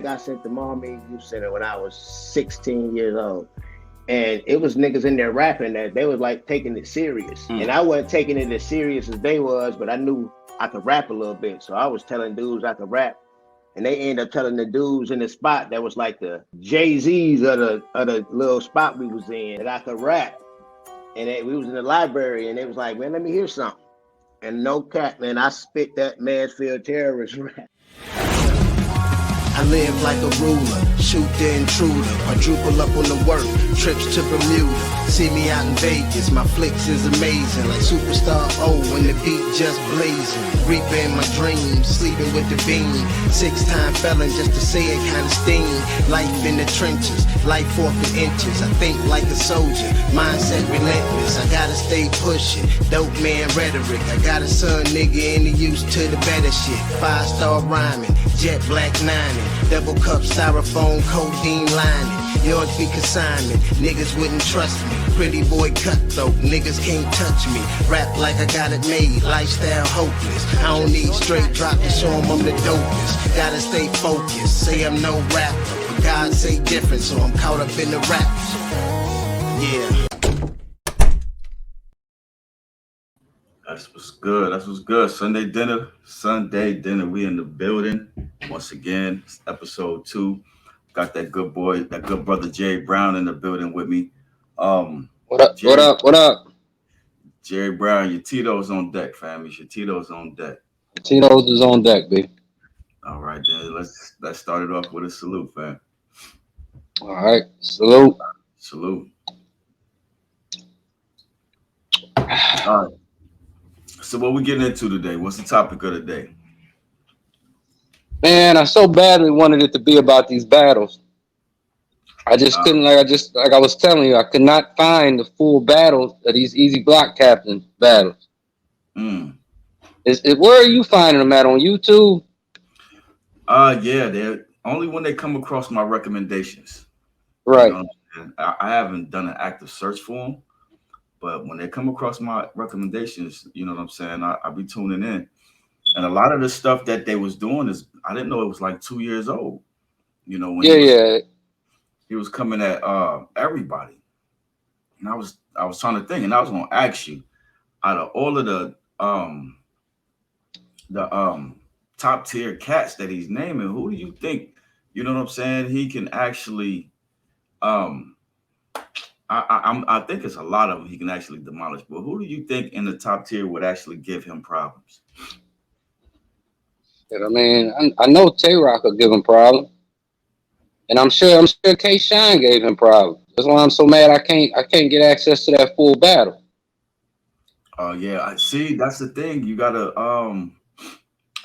got sent to Maumee Youth Center when I was 16 years old. And it was niggas in there rapping that they was like taking it serious. And I wasn't taking it as serious as they was, but I knew I could rap a little bit. So I was telling dudes I could rap. And they ended up telling the dudes in the spot that was like the Jay-Z's of the little spot we was in that I could rap. And we was in the library and they was like, man, let me hear something. And no cap, man, I spit that Mansfield terrorist rap. I live like a ruler, shoot the intruder, quadruple up on the work, trips to Bermuda. See me out in Vegas, my flicks is amazing, like Superstar O when the beat just blazing. Reaping my dreams, sleeping with the beam. 6-time felon just to say it kinda sting. Life in the trenches, life off the inches. I think like a soldier, mindset relentless. I gotta stay pushing, dope man rhetoric. I got a son nigga and he used to the better shit. 5-star rhyming, jet black 90. Double cup styrofoam, codeine lining. Yours be consignment, niggas wouldn't trust me. Pretty boy cutthroat, niggas can't touch me. Rap like I got it made, lifestyle hopeless. I don't need straight drop to show 'em I'm the dopest. Gotta stay focused, say I'm no rapper. But God say different, so I'm caught up in the raps. Yeah. That's what's good. That's what's good. Sunday dinner. We in the building once again. It's episode 2. Got that good boy, that good brother Jerry Brown in the building with me. What up? Jerry, What up? What up? Jerry Brown, your Tito's on deck, fam. Your Tito's on deck. Tito's is on deck, B. All right, then let's start it off with a salute, fam. All right. Salute. Salute. All right. So what we getting into today? What's the topic of the day? Man, I so badly wanted it to be about these battles. I just couldn't, like I was telling you, I could not find the full battles of these Easy Block Captain battles. Mm. Where are you finding them at, on YouTube? Yeah, they're only when they come across my recommendations. Right. You know, I haven't done an active search for them, but when they come across my recommendations, you know what I'm saying, I be tuning in. And a lot of the stuff that they was doing is, I didn't know it was like 2 years old. You know, when he was coming at everybody. And I was trying to think, and I was gonna ask you, out of all of the top tier cats that he's naming, who do you think, you know what I'm saying, he can actually I think it's a lot of them he can actually demolish, but who do you think in the top tier would actually give him problems? I mean, I know Tay Rock will give him problems. And I'm sure K Shine gave him problems. That's why I'm so mad I can't get access to that full battle. Oh yeah, I see. That's the thing. You gotta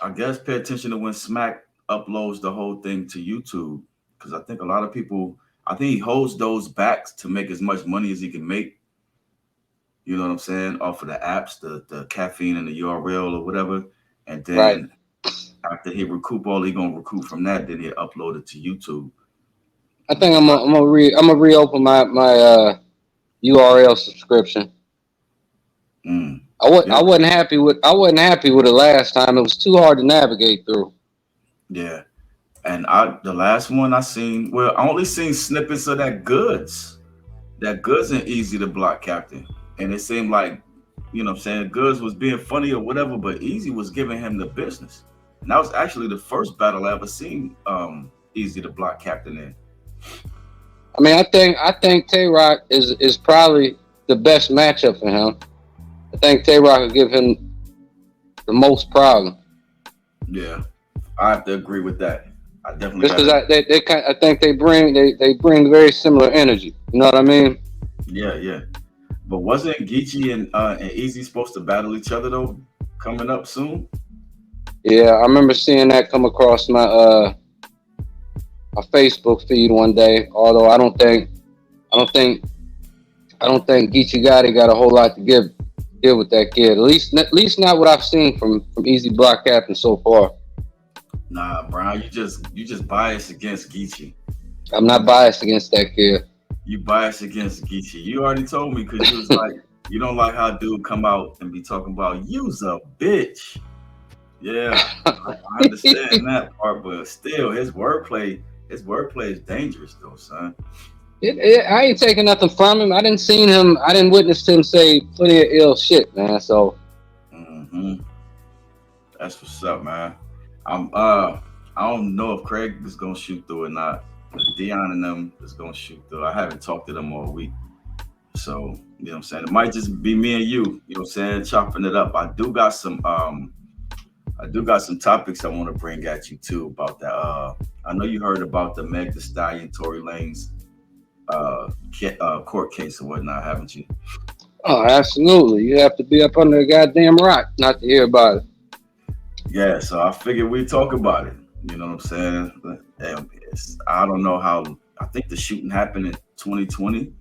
I guess pay attention to when Smack uploads the whole thing to YouTube, because I think a lot of people, I think he holds those back to make as much money as he can make. You know what I'm saying? Off of the apps, the caffeine and the URL or whatever, and then after he recoup all he gonna recoup from that, then he upload it to YouTube. I think I'm gonna reopen my URL subscription. I wasn't happy with it last time. It was too hard to navigate through. Yeah, and the last one I seen, well, I only seen snippets of that Goods and Easy to Block Captain, and it seemed like, you know what I'm saying, Goods was being funny or whatever, but Easy was giving him the business. And that was actually the first battle I ever seen Easy to Block Captain in. I mean, I think Tay Rock is probably the best matchup for him. I think Tay Rock will give him the most problem. Yeah, I have to agree with that. I definitely just because I think they bring very similar energy. You know what I mean? Yeah. But wasn't Geechee and Easy supposed to battle each other though, coming up soon? Yeah, I remember seeing that come across my Facebook feed one day. Although I don't think Geechee Gotti got a whole lot to give with that kid. At least not what I've seen from Easy Block Captain so far. Nah, Brian, you just biased against Geechee. I'm not biased against that kid. You biased against Geechee. You already told me, because you was like, you don't like how dude come out and be talking about you's a bitch. Yeah, I understand that part, but still, his wordplay is dangerous though, son. I ain't taking nothing from him. I didn't witness him say plenty of ill shit, man. So Hmm. That's what's up, man. I'm I don't know if Craig is gonna shoot through or not. Dion and them is gonna shoot through. I haven't talked to them all week. So, you know what I'm saying? It might just be me and you know what I'm saying, chopping it up. I do got some topics I want to bring at you too about that. I know you heard about the Meg Thee Stallion, Tory Lanez court case or whatnot, haven't you? oh, absolutely. You have to be up under a goddamn rock not to hear about it. Yeah, so I figured we'd talk about it. You know what I'm saying? I don't know how. I think the shooting happened in 2020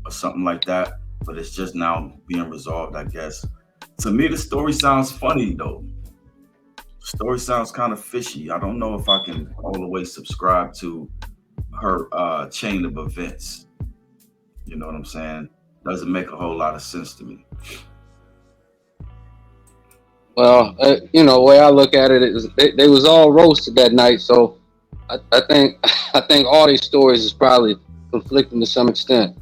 or something like that, but it's just now being resolved, I guess. To me, the story sounds funny though. The story sounds kind of fishy. I don't know if I can all the way subscribe to her chain of events. You know what I'm saying? Doesn't make a whole lot of sense to me. Well, the way I look at it is they was all roasted that night, so I think I think all these stories is probably conflicting to some extent.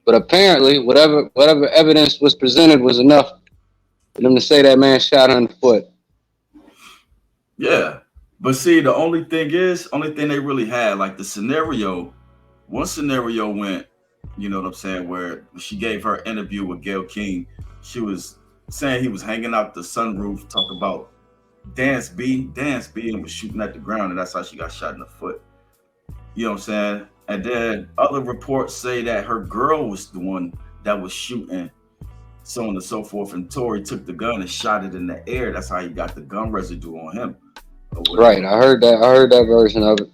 But apparently, whatever evidence was presented was enough for them to say that man shot her in the foot. Yeah. But see, the only thing they really had, like one scenario went, you know what I'm saying, where she gave her interview with Gayle King. She was saying he was hanging out the sunroof, talk about Dance B, and was shooting at the ground, and that's how she got shot in the foot. You know what I'm saying? And then other reports say that her girl was the one that was shooting, so on and so forth. And Tory took the gun and shot it in the air. That's how he got the gun residue on him. Right. I heard that version of it.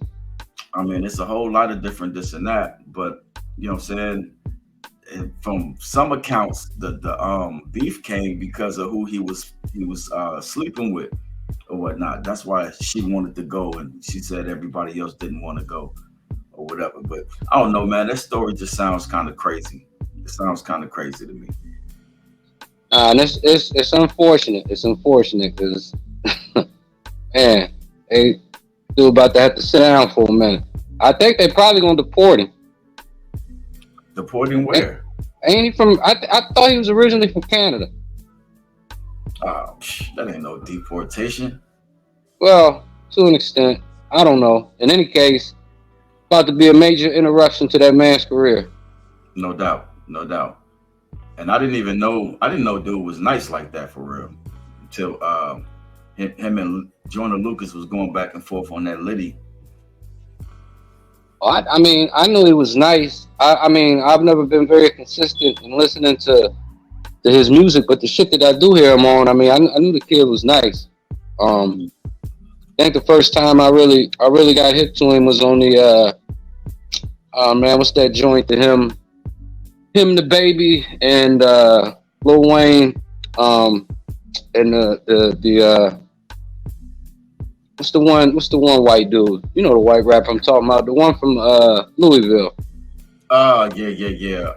I mean, it's a whole lot of different this and that, but you know what I'm saying? And from some accounts, the beef came because of who he was sleeping with or whatnot. That's why she wanted to go, and she said everybody else didn't want to go or whatever. But I don't know, man. That story just sounds kind of crazy. It sounds kind of crazy to me. And it's unfortunate. It's unfortunate because man, they still about to have to sit down for a minute. I think they probably gonna deport him. Deport him where? Ain't he from? I thought he was originally from Canada. That ain't no deportation. Well, to an extent, I don't know. In any case, about to be a major interruption to that man's career. No doubt, no doubt. And I didn't know dude was nice like that for real until him and Joyner Lucas was going back and forth on that Liddy. I mean, I knew he was nice. I mean, I've never been very consistent in listening to his music, but the shit that I do hear him on, I mean, I knew the kid was nice. I think the first time I really got hip to him was on the man, what's that joint to him, the Baby, and Lil Wayne, and the what's the one white dude? You know the white rapper I'm talking about, the one from Louisville. Yeah.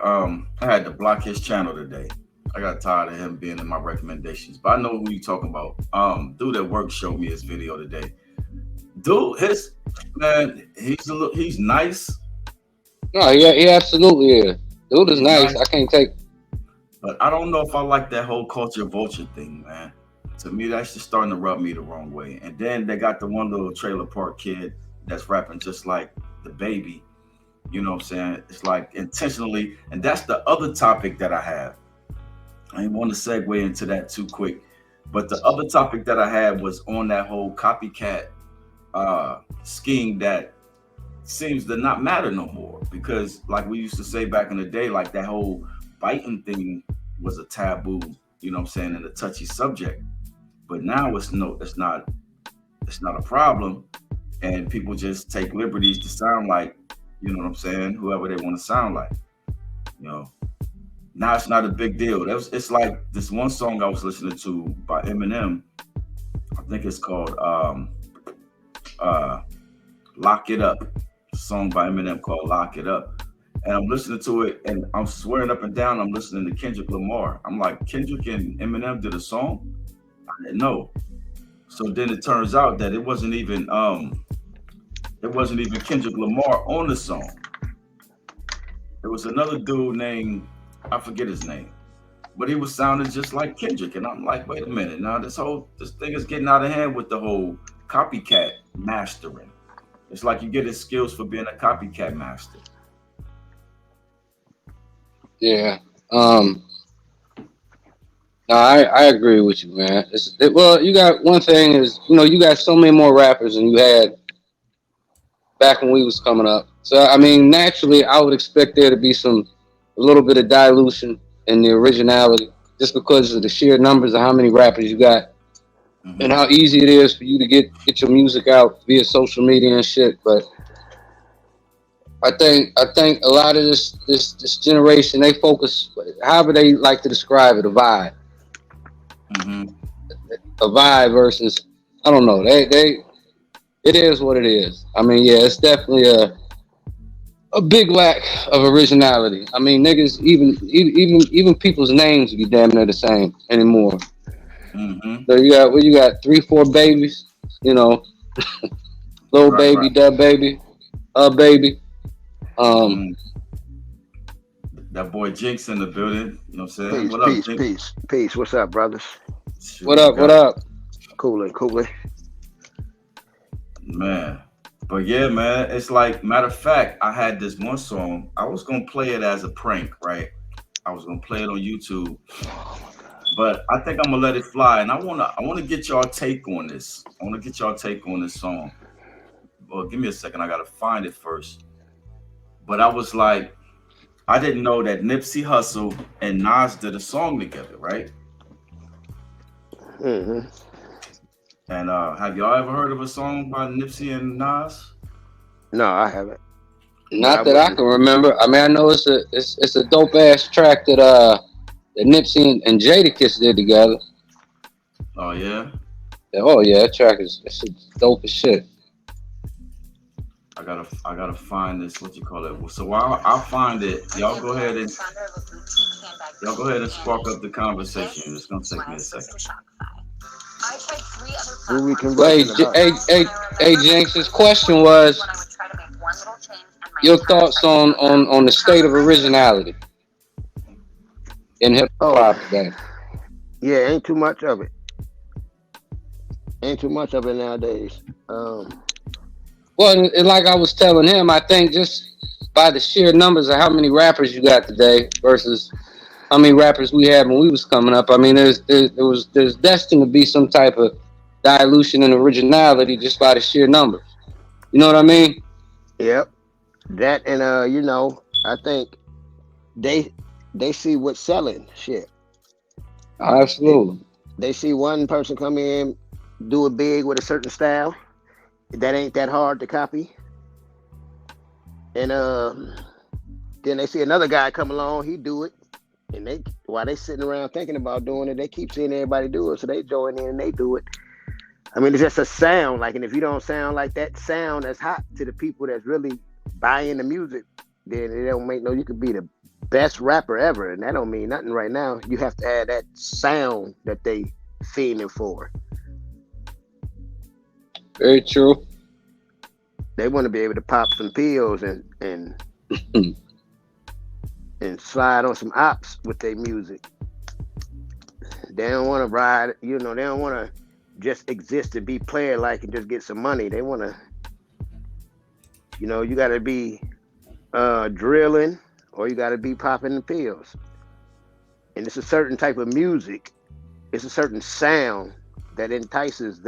I had to block his channel today. I got tired of him being in my recommendations, but I know who you talking about. Dude at work showed me his video today. Dude, he's nice. No, he absolutely is. Dude is nice. I can't take. But I don't know if I like that whole culture vulture thing, man. To me, that's just starting to rub me the wrong way. And then they got the one little trailer park kid that's rapping just like the Baby. You know what I'm saying? It's like intentionally, and that's the other topic that I have. I didn't want to segue into that too quick, but the other topic that I had was on that whole copycat scheme that seems to not matter no more, because like we used to say back in the day, like that whole biting thing was a taboo, you know what I'm saying, and a touchy subject. But now it's not a problem, and people just take liberties to sound like, you know what I'm saying, whoever they want to sound like, you know. Now it's not a big deal. It's like this one song I was listening to by Eminem. I think it's called Lock It Up. A song by Eminem called Lock It Up. And I'm listening to it and I'm swearing up and down I'm listening to Kendrick Lamar. I'm like, Kendrick and Eminem did a song? I didn't know. So then it turns out that it wasn't even Kendrick Lamar on the song. It was another dude named, I forget his name, but he was sounding just like Kendrick. And I'm like, wait a minute, now this thing is getting out of hand with the whole copycat mastering. It's like you get his skills for being a copycat master. Yeah. No, I agree with you, man. Well, you got one thing is, you got so many more rappers than you had back when we was coming up. So, I mean, naturally, I would expect there to be a little bit of dilution in the originality, just because of the sheer numbers of how many rappers you got, and how easy it is for you to get your music out via social media and shit. But I think a lot of this generation, they focus, however they like to describe it, a vibe. A vibe versus, I don't know. It is what it is. I mean, yeah, it's definitely a big lack of originality. I mean, niggas, even people's names be damn near the same anymore. So you got 3-4 babies, Lil Baby, right. Dub Baby, Baby. That boy Jinx in the building. You know what I'm saying? What up, Jinx? Peace. What's up, brothers? What up? Cooling. Man. But yeah, man, it's like, matter of fact, I had this one song. I was gonna play it as a prank, right? I was gonna play it on YouTube. But I think I'm gonna let it fly. And I wanna get y'all take on this. I wanna get y'all take on this song. Well, give me a second, I gotta find it first. But I was like, I didn't know that Nipsey Hussle and Nas did a song together, right? And have y'all ever heard of a song by Nipsey and Nas? No, I haven't. Not that I can remember. I mean, I know it's a dope ass track that Nipsey and Jadakiss did together. Oh yeah. Oh yeah, that track is dope as shit. I gotta find this. What you call it? So while I'll find it, y'all go ahead and spark up the conversation. It's gonna take me a second. Hey, Jinx, his question was your thoughts on the state of originality in hip hop today. Yeah, ain't too much of it. Nowadays. Well, and like I was telling him, I think just by the sheer numbers of how many rappers you got today versus how many rappers we had when we was coming up, I mean, there's destined to be some type of dilution in originality just by the sheer numbers. You know what I mean? Yep. That and I think they see what's selling shit. Absolutely. They see one person come in, do it big with a certain style. That ain't that hard to copy. And then they see another guy come along, he do it. And while they sitting around thinking about doing it, they keep seeing everybody do it. So they join in and they do it. I mean, it's just a sound. Like, and if you don't sound like that sound that's hot to the people that's really buying the music, then it don't make you could be the best rapper ever. And that don't mean nothing right now. You have to have that sound that they fiending for. Very true. They want to be able to pop some pills and and slide on some ops with their music. They don't want to ride, they don't want to just exist to be player like and just get some money. They want to, you got to be drilling or you got to be popping the pills. And it's a certain type of music. It's a certain sound that entices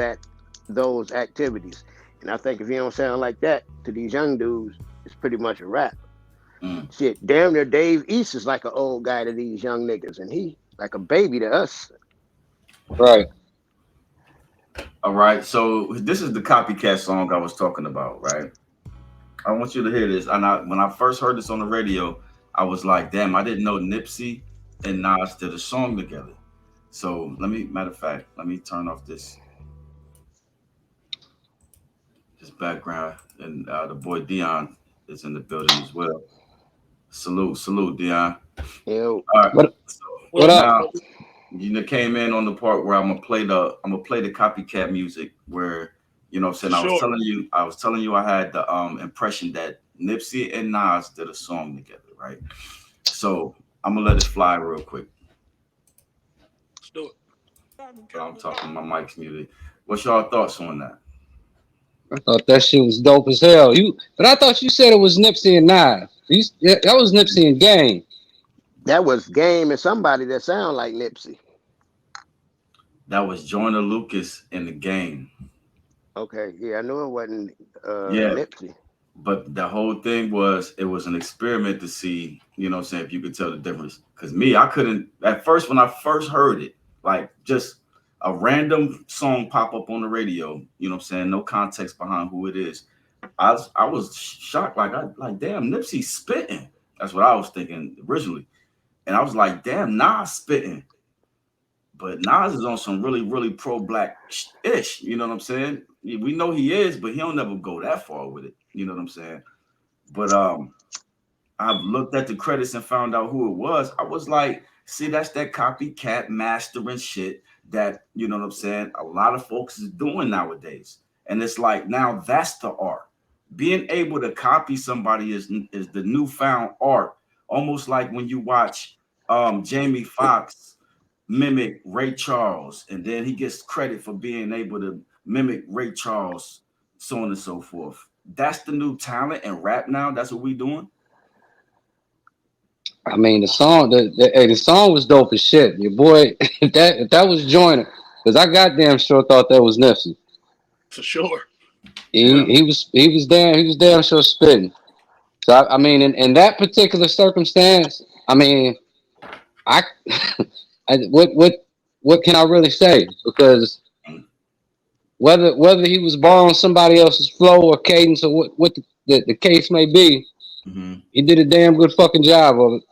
those activities. And I think if you don't sound like that to these young dudes, it's pretty much a rap. Shit, damn near Dave East is like an old guy to these young niggas, and he like a baby to us. Right. All right. So this is the copycat song I was talking about, right? I want you to hear this. And when I first heard this on the radio, I was like, damn, I didn't know Nipsey and Nas did a song together. So matter of fact, let me turn off this background, and the boy Dion is in the building as well. Salute, Dion. Yo. All right. What up? you came in on the part where I'm gonna play the copycat music where what I'm saying. I was telling you I had the impression that Nipsey and Nas did a song together, right? So I'm gonna let it fly real quick. Let's do it. I'm talking my mic's muted. What's y'all thoughts on that? I thought that shit was dope as hell. But I thought you said it was Nipsey and Nas. That was Nipsey and Game. That was Game and somebody that sound like Nipsey. That was Joyner Lucas in the Game. Okay, yeah, I knew it wasn't Nipsey. But the whole thing was, it was an experiment to see, what I'm saying, if you could tell the difference. Because me, I couldn't, at first, when I first heard it, like just a random song pop up on the radio, what I'm saying, no context behind who it is. I was shocked, like damn, Nipsey spitting. That's what I was thinking originally. And I was like, damn, Nas spitting. But Nas is on some really, really pro-black-ish, you know what I'm saying? We know he is, but he don't never go that far with it, you know what I'm saying? But I've looked at the credits and found out who it was. I was like, see, that's that copycat mastering shit that, you know what I'm saying, a lot of folks is doing nowadays. And it's like, now that's the art. Being able to copy somebody is the newfound art. Almost like when you watch Jamie Foxx mimic Ray Charles, and then he gets credit for being able to mimic Ray Charles, so on and so forth. That's the new talent in rap now. That's what we doing. I mean, the song was dope as shit. Your boy, if that was Joyner, because I goddamn sure thought that was Nipsey. For sure. He was damn sure spitting. So I mean, in that particular circumstance, I mean, what can I really say? Because whether he was borrowing somebody else's flow or cadence or what the case may be, he did a damn good fucking job of it.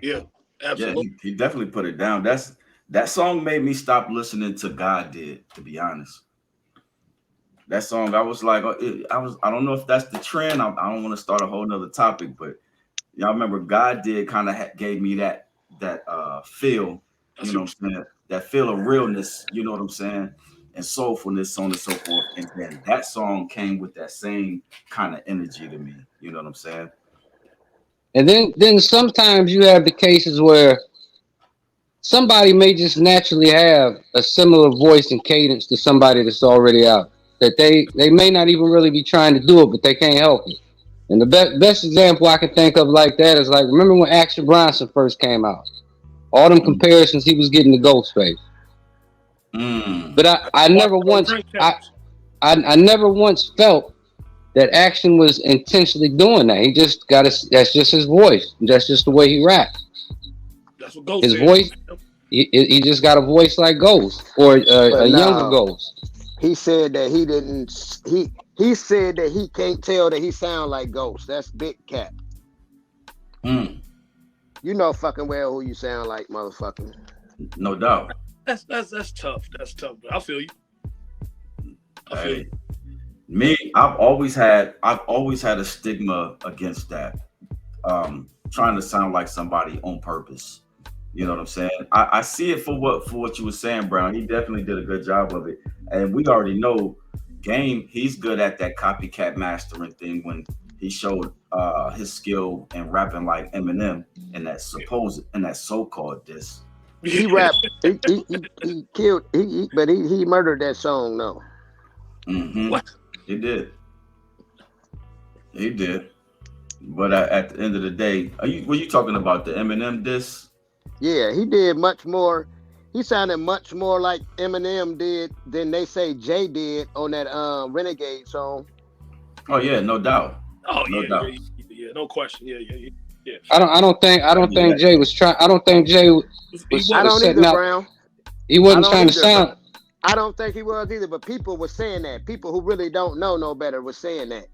Yeah, absolutely. Yeah, he definitely put it down. That song made me stop listening to God Did, to be honest. That song, I was like, I don't know if that's the trend. I don't want to start a whole nother topic, but y'all remember God Did kind of gave me that feel, you know what I'm saying? That feel of realness, you know what I'm saying? And soulfulness, so on and so forth. And then that song came with that same kind of energy to me, you know what I'm saying? And then sometimes you have the cases where somebody may just naturally have a similar voice and cadence to somebody that's already out. That they may not even really be trying to do it, but they can't help it. And the best example I can think of like that is like, remember when Action Bronson first came out? All them comparisons he was getting to Ghostface. But I never once felt that Action was intentionally doing that. He just that's just his voice. That's just the way he raps. That's what Ghost his voice. He just got a voice like Ghost or a younger Ghost. He said that he didn't. He said that he can't tell that he sound like Ghost. That's big cap. You know fucking well who you sound like, motherfucker. No doubt. That's tough. That's tough. I feel you. I feel you. Me, I've always had a stigma against that. Trying to sound like somebody on purpose. You know what I'm saying? I see it for what you were saying, Brown. He definitely did a good job of it. And we already know Game, he's good at that copycat mastering thing when he showed his skill in rapping like Eminem and that so-called diss. He rapped, he killed, but he murdered that song though. What? He did. But at the end of the day, were you talking about the Eminem diss? Yeah, he did much more. He sounded much more like Eminem did than they say Jay did on that Renegade song. Oh yeah, no doubt. Oh no doubt. Yeah, no question. Yeah. I don't think Jay was trying. I don't think Jay was setting out. Brown. He wasn't trying to sound. I don't think he was either, but people were saying that. People who really don't know no better were saying that.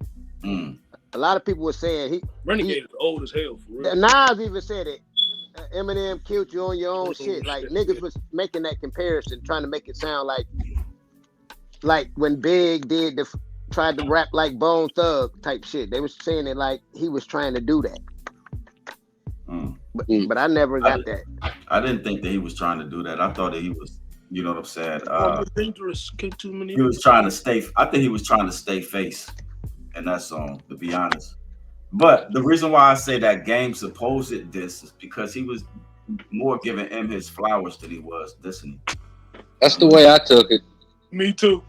A lot of people were saying Renegade is old as hell for real. Nas even said it. Eminem killed you on your own shit. Like niggas was making that comparison, trying to make it sound like when Big tried to rap like Bone Thug type shit. They was saying it like he was trying to do that. But I never got that. I didn't think that he was trying to do that. I thought that he was, you know what I'm saying? Dangerous. Too many. He was trying to stay. I think he was trying to stay face in that song, to be honest. But the reason why I say that Game supposed this is because he was more giving him his flowers than he was dissing. That's the way I took it. Me too.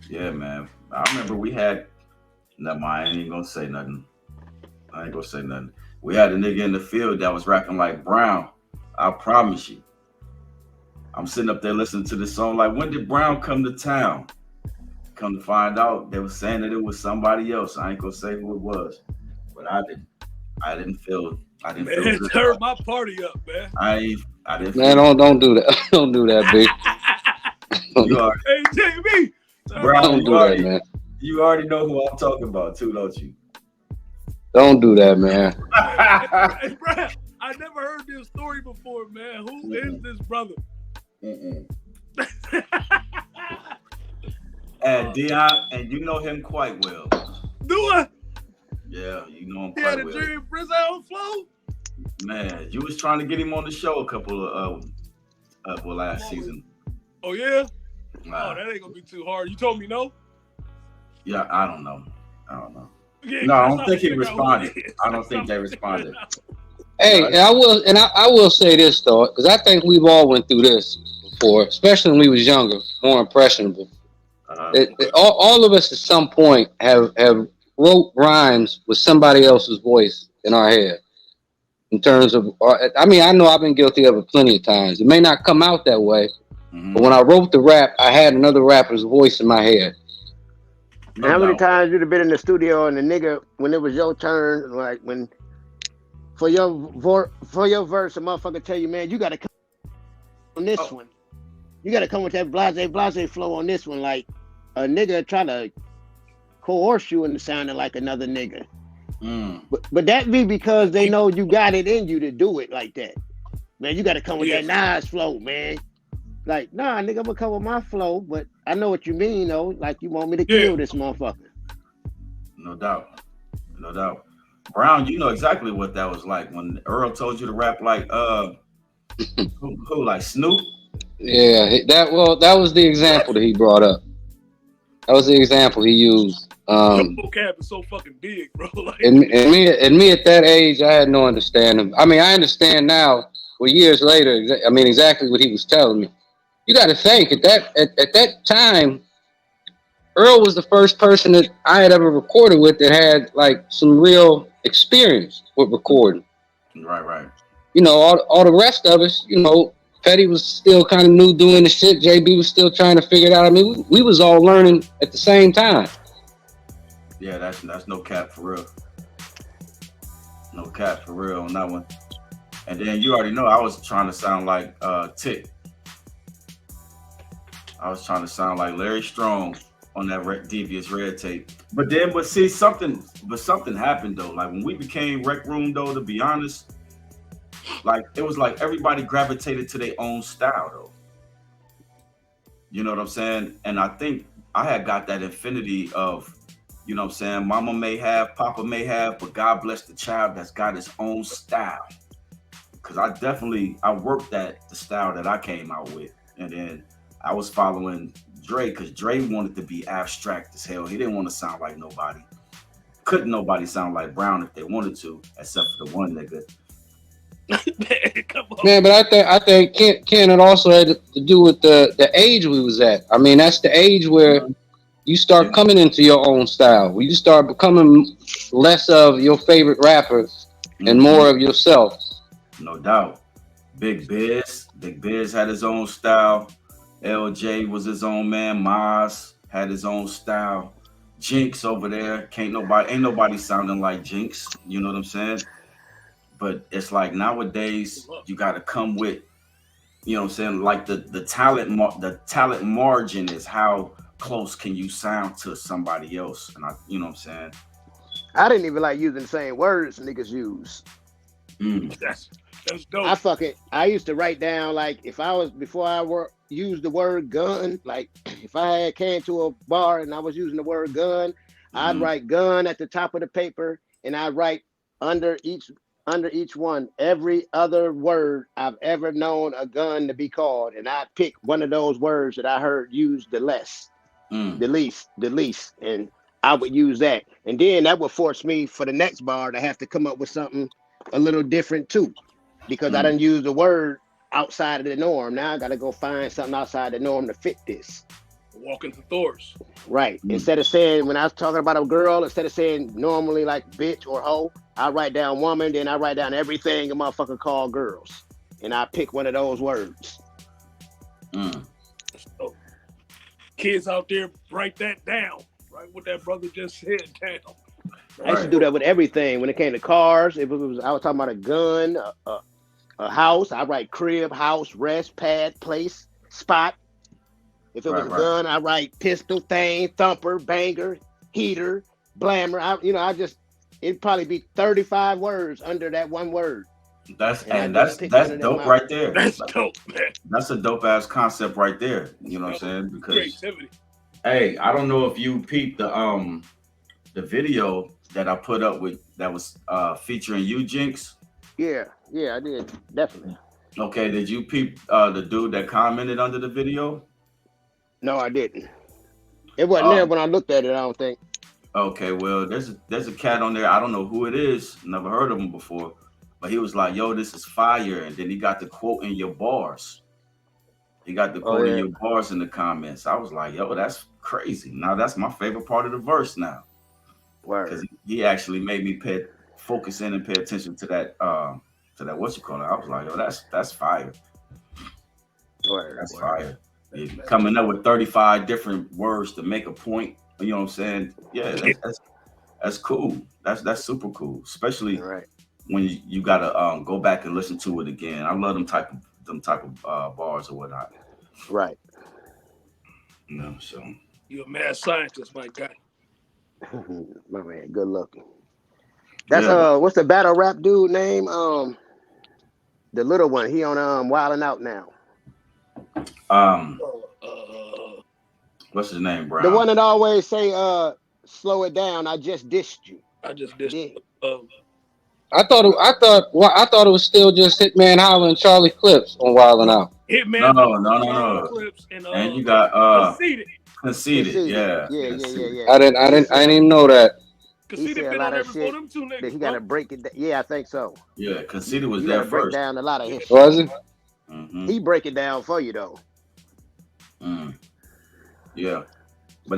Yeah, man. I remember we had. Never mind. I ain't gonna say nothing. We had a nigga in the field that was rapping like Brown. I promise you. I'm sitting up there listening to this song like, when did Brown come to town? Come to find out, they were saying that it was somebody else. I ain't gonna say who it was, but I didn't feel. Man, turn my party up, man. I didn't. Man, don't do that. Don't do that, big. Hey, JB. Brown, don't do that, man. You already know who I'm talking about, too, don't you? Don't do that, man. Hey, Brown, I never heard this story before, man. Who is this brother? And Dion, and you know him quite well. Do I? Yeah, you know him He quite had a well. Jerry Brizzo flow? Man, you was trying to get him on the show a couple of last season. Oh, yeah? Nah. Oh, that ain't gonna be too hard. You told me no? Yeah, I don't know. Yeah, No, I don't think he responded. I don't think they responded. Hey, and I will say this though, because I think we've all went through this before, especially when we was younger, more impressionable. All of us at some point have wrote rhymes with somebody else's voice in our head. In terms of, I mean, I know I've been guilty of it plenty of times. It may not come out that way, but when I wrote the rap, I had another rapper's voice in my head. No, how many times you'd have been in the studio and the nigga, when it was your turn, like when for your verse, a motherfucker tell you, man, you gotta come on this one. You gotta come with that blase flow on this one. Like a nigga try to coerce you into sounding like another nigga. But that be because they know you got it in you to do it like that. Man, you gotta come with that Nas flow, man. Like, nah, nigga, I'm gonna come with my flow, but I know what you mean, though. Like, you want me to kill this motherfucker. No doubt. Brown, you know exactly what that was like when Earl told you to rap like who like Snoop? Yeah, that was the example that he brought up. That was the example he used. Your vocab is so fucking big, bro. Like, and me at that age, I had no understanding. I mean, I understand now. Well, years later, I mean exactly what he was telling me. You got to think at that time, Earl was the first person that I had ever recorded with that had like some real experience with recording. Right. You know, all the rest of us, you know, Petty was still kind of new doing the shit. JB was still trying to figure it out. I mean, we was all learning at the same time. Yeah, that's no cap for real. No cap for real on that one. And then you already know I was trying to sound like Tick. I was trying to sound like Larry Strong on that Devious Red tape. But see, something happened though. Like when we became Rec Room though, to be honest, like it was like everybody gravitated to their own style though. You know what I'm saying? And I think I had got that infinity of, you know what I'm saying, mama may have, papa may have, but God bless the child that's got his own style. Because I worked the style that I came out with. And then I was following Dre because Dre wanted to be abstract as hell. He didn't want to sound like nobody. Couldn't nobody sound like Brown if they wanted to, except for the one nigga. Come on. Man, but I think Ken, it also had to do with the age we was at. I mean, that's the age where you start coming into your own style. Where you start becoming less of your favorite rapper and more of yourself. No doubt. Big Biz had his own style. LJ was his own man. Maz had his own style. Jinx over there, ain't nobody sounding like Jinx. You know what I'm saying? But it's like nowadays you got to come with, you know what I'm saying? Like the talent margin is how close can you sound to somebody else, and you know what I'm saying? I didn't even like using the same words niggas use. That's dope. I used to write down like before I used the word gun, like if I came to a bar and I was using the word gun, I'd write gun at the top of the paper and I'd write under each under each one every other word I've ever known a gun to be called, and I pick one of those words that I heard used the least, and I would use that, and then that would force me for the next bar to have to come up with something a little different too, because I didn't use the word outside of the norm. Now I got to go find something outside the norm to fit this. Walking to Thor's. Right. Instead of saying, when I was talking about a girl, instead of saying normally like bitch or hoe, I write down woman, then I write down everything a motherfucker call girls. And I pick one of those words. So, kids out there, write that down. Write what that brother just said down. I used to do that with everything. When it came to cars, if it was, I was talking about a gun, a house, I write crib, house, rest, pad, place, spot. If it was a gun, I write pistol, thing, thumper, banger, heater, blammer. It'd probably be 35 words under that one word. That's dope right there. That's dope, man. That's a dope ass concept right there. You know what I'm saying? Because creativity. Hey, I don't know if you peeped the video that I put up with that was featuring you, Jinx. Yeah, I did, definitely. Okay, did you peep the dude that commented under the video? No, I didn't. It wasn't there when I looked at it, I don't think. Okay, well, there's a cat on there. I don't know who it is. Never heard of him before. But he was like, yo, this is fire. And then he got the quote in your bars. He got the quote in your bars in the comments. I was like, yo, that's crazy. Now that's my favorite part of the verse now. Because he actually made me focus in and pay attention to that what you call it. I was like, yo, that's fire. That's fire. Coming up with 35 different words to make a point. You know what I'm saying? Yeah, that's cool. That's super cool, especially when you gotta go back and listen to it again. I love them type of bars or whatnot. Right. You know, so you're a mad scientist, my guy. My man, good looking. That's what's the battle rap dude name? The little one. He on Wildin' Out now. What's his name, Brown? The one that always say, "Slow it down. I just dissed you." I just dissed you. I thought it was still just Hitman Holler and Charlie Clips on Wildin' Out. Hitman. No. Clips and you got Conceited. Yeah. I didn't even know that. Conceited been on there before them two niggas. He got to break it. Yeah, I think so. Yeah, Conceited was there break first. Down a lot of his. Was he? Mm-hmm. He break it down for you though. Yeah, but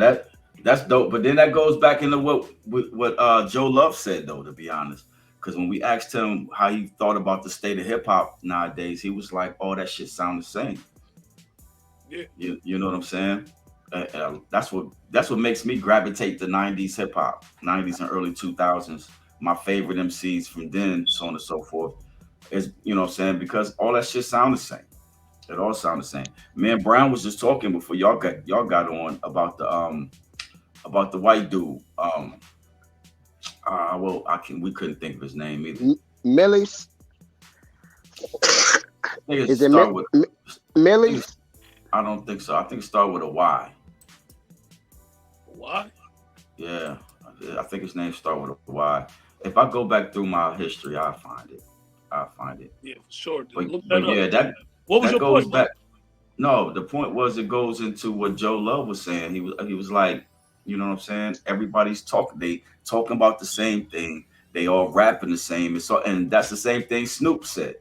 that's dope. But then that goes back into what Joe Love said though, to be honest. Because when we asked him how he thought about the state of hip hop nowadays, he was like, "Oh, that shit sound the same." Yeah, you know what I'm saying? That's what makes me gravitate to 90s hip hop, 90s and early 2000s. My favorite MCs from then, so on and so forth, is, you know what I'm saying, because all that shit sound the same. It all sound the same. Me and Brown was just talking before y'all got on about the white dude. We couldn't think of his name either. Millis. Is it Millis? I don't think so. I think it started with a Y. Why? Yeah, I think his name started with a Y. If I go back through my history, I'll find it. Yeah, for sure. But yeah, what was your point? Back. No, the point was it goes into what Joe Love was saying. He was like, you know what I'm saying? Everybody's talking about the same thing. They all rapping the same. And that's the same thing Snoop said.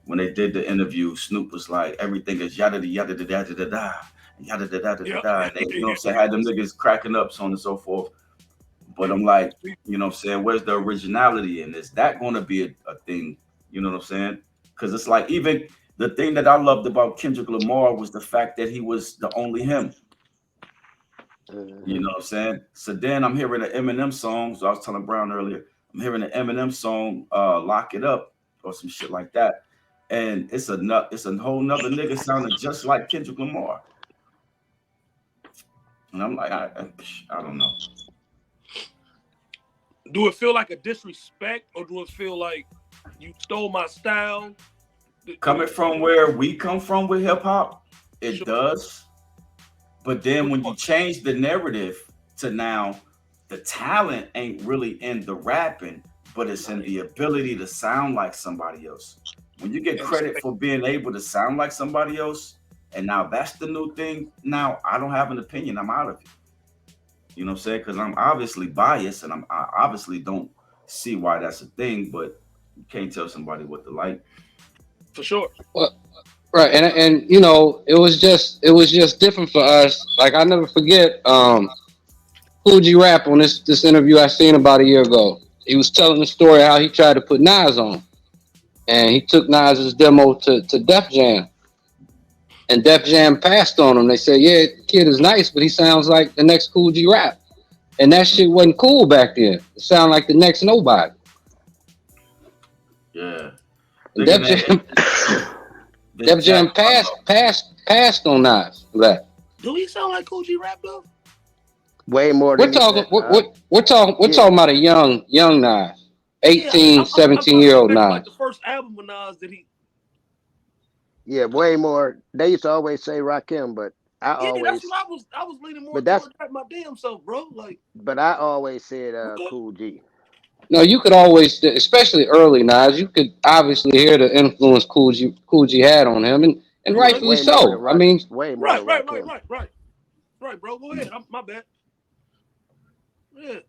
When they did the interview, Snoop was like, everything is yada yada da da da da yada da da da da. They, you know what I'm saying, had them niggas cracking up, so on and so forth. But I'm like, you know what I'm saying, where's the originality in this? That gonna be a thing, you know what I'm saying? Because it's like, even the thing that I loved about Kendrick Lamar was the fact that he was the only him. You know what I'm saying? So then I'm hearing an Eminem song. So I was telling Brown earlier, I'm hearing an Eminem song, Lock It Up, or some shit like that. And it's a whole nother nigga sounding just like Kendrick Lamar. And I'm like, I don't know. Do it feel like a disrespect, or do it feel like you stole my style? Coming from where we come from with hip hop, it does. But then when you change the narrative to now, the talent ain't really in the rapping, but it's in the ability to sound like somebody else. When you get credit for being able to sound like somebody else, and now that's the new thing, now I don't have an opinion. I'm out of it. You know what I'm saying? Because I'm obviously biased, and I obviously don't see why that's a thing, but you can't tell somebody what to like. For sure. Well, right, and you know, it was just different for us. Like I never forget, Kool G Rap on this interview I seen about a year ago. He was telling the story how he tried to put Nas on, and he took Nas's demo to Def Jam, and Def Jam passed on him. They said, "Yeah, the kid is nice, but he sounds like the next Kool G Rap," and that shit wasn't cool back then. It sounded like the next nobody. Yeah, Def Jam passed on Nas for that. Do he sound like Kool G Rap though? Way more than we're talking about a young Nas, 18, 17-year-old Nas. Like the first album with Nas that he. Yeah, way more. They used to always say Rakim, but that's what I was leaning more towards that my damn self, bro. Like, but I always said Kool G. No, you could always, especially early Nas, you could obviously hear the influence Kool G had on him, and rightfully so. I mean, way more. Right, bro. Go ahead. My bad. Yeah.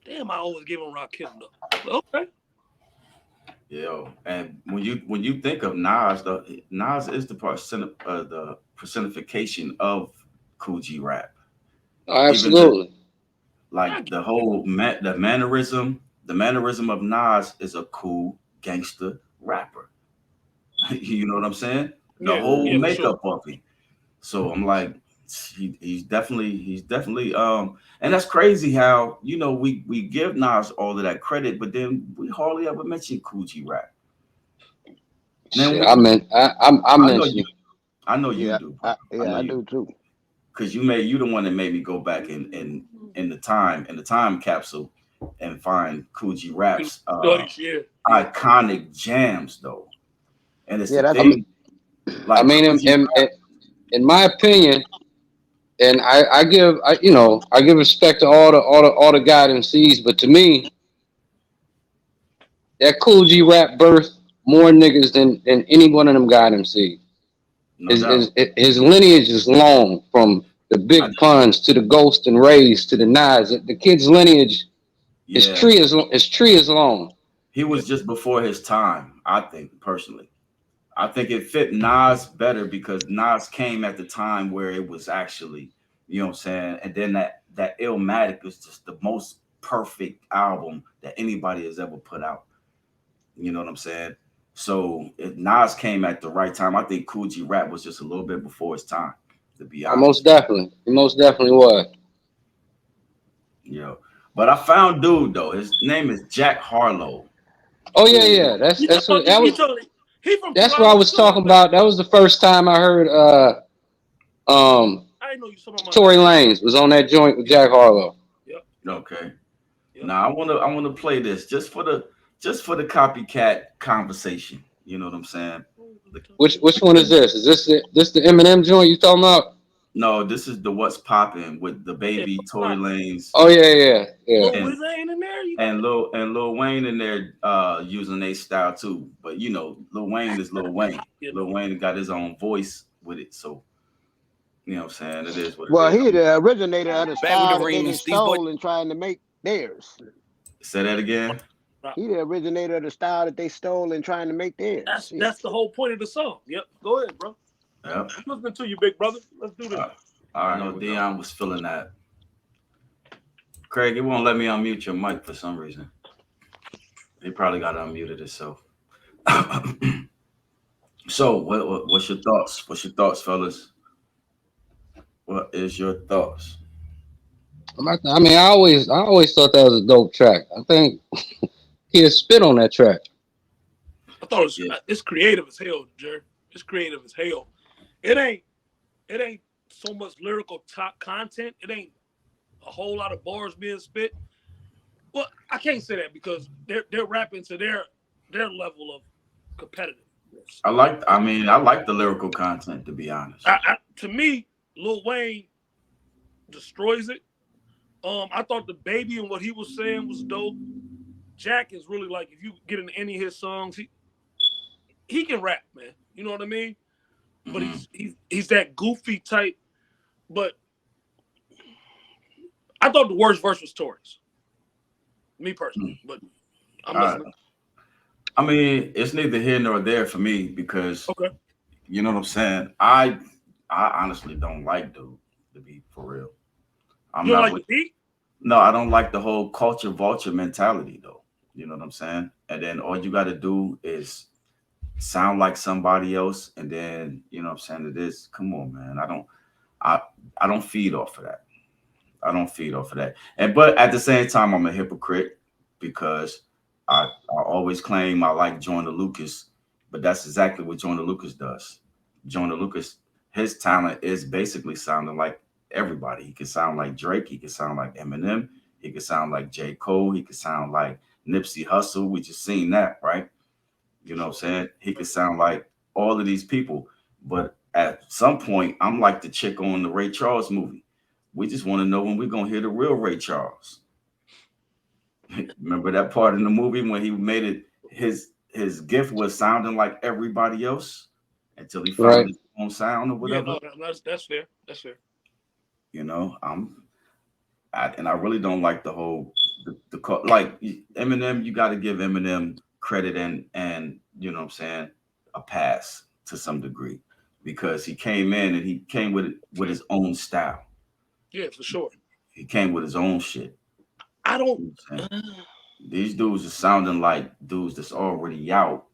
Damn, I always give him Rakim though. Okay. Yo, and when you think of Nas, Nas is the personification of Kool G Rap. Oh, absolutely. Like the mannerism of Nas is a cool gangster rapper. You know what I'm saying? The whole makeup of him. So I'm like, he's definitely and that's crazy how, you know, we give Nas all of that credit, but then we hardly ever mention Kool G Rap. I mentioned. I know you do. I do too. Because you the one that made me go back in the time capsule and find Kool G Rap's iconic jams though. And it's the thing. Like, I mean, in my opinion, and I give respect to all the God MCs, but to me, that Kool G Rap birthed more niggas than any one of them God MCs. His lineage is long, from the Big Puns to the Ghost and Rays to the Nas. The kid's lineage, his tree is long. He was just before his time, I think, personally. I think it fit Nas better because Nas came at the time where it was actually, you know what I'm saying? And then that Illmatic is just the most perfect album that anybody has ever put out. You know what I'm saying? So Nas came at the right time. I think Kool G Rap was just a little bit before his time, to be honest. He most definitely was. Yeah. But I found dude though. His name is Jack Harlow. Oh yeah. That's what I was talking about. That was the first time I heard I didn't know you saw my Tory Lanez was on that joint with Jack Harlow. Yep. Okay. Yep. Now I wanna play this just for the copycat conversation. You know what I'm saying? Which one is this? Is this the Eminem joint you talking about? No, this is the What's Poppin' with the baby Tory Lanez. Oh yeah. Lil Wayne in there, and Lil Wayne in there using their style too. But you know, Lil Wayne is Lil Wayne. Lil Wayne got his own voice with it, so you know what I'm saying? It is what it is. Well, he the originator of the style that they stole and trying to make theirs. Say that again. He the originator of the style that they stole and trying to make theirs. That's the whole point of the song. Yep. Go ahead, bro. Yep. I'm listening to you, big brother. Let's do this. I know Dion was feeling that. Craig, it won't let me unmute your mic for some reason. He probably got unmuted himself. So, what's your thoughts? What's your thoughts, fellas? What is your thoughts? I mean, I always thought that was a dope track. I think he had spit on that track. I thought it's creative as hell, Jerry. It's creative as hell. It ain't so much lyrical top content. It ain't a whole lot of bars being spit. Well, I can't say that because they're rapping to their level of competitiveness. I like the lyrical content, to be honest. To me, Lil Wayne destroys it. I thought the baby and what he was saying was dope. Jack is really like, if you get into any of his songs, he can rap, man. You know what I mean? But he's that goofy type. But I thought the worst verse was Tory's. Me personally, but I'm listening. I mean, it's neither here nor there for me because you know what I'm saying. I honestly don't like Dude, to be for real. You don't like the beat? No, I don't like the whole culture vulture mentality though. You know what I'm saying? And then all you got to do is sound like somebody else, and then you know what I'm saying. It is. Come on, man. I don't feed off of that. I don't feed off of that. But at the same time, I'm a hypocrite because I always claim I like Joyner Lucas, but that's exactly what Joyner Lucas does. Joyner Lucas, his talent is basically sounding like everybody. He can sound like Drake. He can sound like Eminem. He can sound like J. Cole. He can sound like Nipsey Hussle. We just seen that, right? You know what I'm saying? He could sound like all of these people. But at some point, I'm like the chick on the Ray Charles movie. We just want to know when we're going to hear the real Ray Charles. Remember that part in the movie when he made it, his gift was sounding like everybody else until he found his own sound or whatever. Yeah, no, that's fair. That's fair. You know, I really don't like the whole like Eminem. You got to give Eminem credit and you know what I'm saying, a pass to some degree because he came in and he came with his own style. Yeah, for sure. He came with his own shit. I don't. These dudes are sounding like dudes that's already out,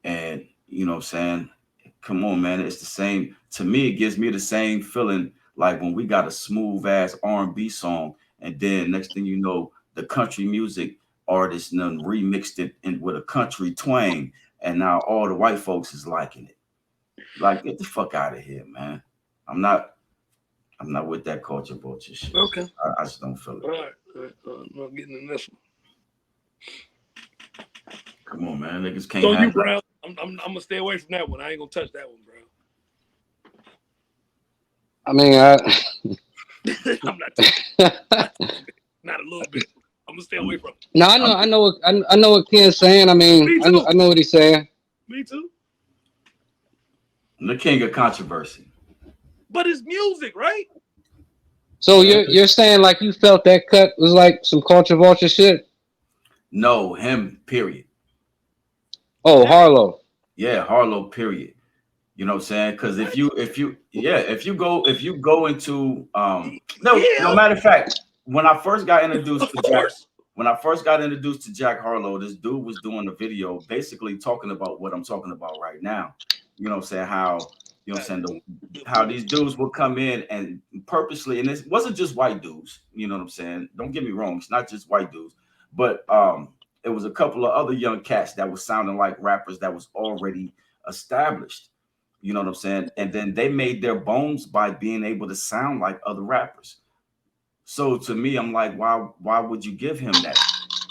and you know what I'm saying. Come on, man. It's the same. To me, it gives me the same feeling like when we got a smooth ass R&B song, and then next thing you know, the country music artist then remixed it in with a country twang, and now all the white folks is liking it. Like, get the fuck out of here, man. I'm not with that culture vulture shit. Okay. I just don't feel it. All right. I'm not getting in this one. Come on, man. Niggas can't. So you, Brown, I'm gonna stay away from that one. I ain't gonna touch that one, Brown. I mean, I'm not not a little bit. I'm gonna stay away from it. No, I know what Ken's saying. I mean, I know what he's saying. Me too. I'm the king of controversy. But it's music, right? So you're saying like you felt that cut was like some culture vulture shit? No, him, period. Oh, Harlow. Yeah, Harlow, period. You know what I'm saying? Because if you go into no matter of fact, when I first got introduced to Jack Harlow, this dude was doing a video basically talking about what I'm talking about right now. You know what I'm saying? How you know what I'm saying? How these dudes will come in and purposely, and it wasn't just white dudes. You know what I'm saying? Don't get me wrong, it's not just white dudes, but it was a couple of other young cats that was sounding like rappers that was already established. You know what I'm saying? And then they made their bones by being able to sound like other rappers. So to me, I'm like, why would you give him that?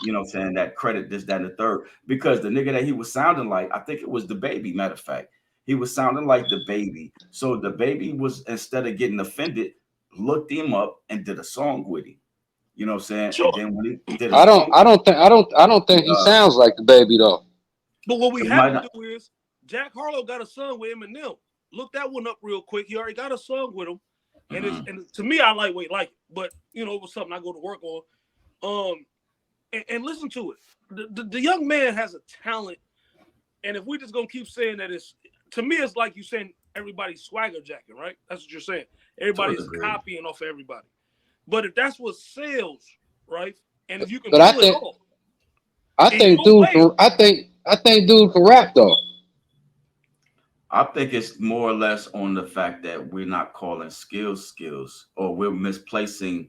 You know what I'm saying? That credit, this, that, and the third. Because the nigga that he was sounding like, I think it was the Baby, matter of fact. He was sounding like the Baby. So the Baby was, instead of getting offended, looked him up and did a song with him. You know what I'm saying? Sure. And then when he did I don't think he sounds like the Baby though. But what we have to do is Jack Harlow got a song with Eminem. Look that one up real quick. He already got a song with him. And and to me, I lightweight like it. But you know, it was something I go to work on. And listen to it. The young man has a talent. And if we just gonna keep saying that, it's to me, it's like you saying everybody's swagger jacking, right? That's what you're saying. Everybody's copying off of everybody. But if that's what sells, right? And if you can, I think dude can rap though. I think it's more or less on the fact that we're not calling skills, or we're misplacing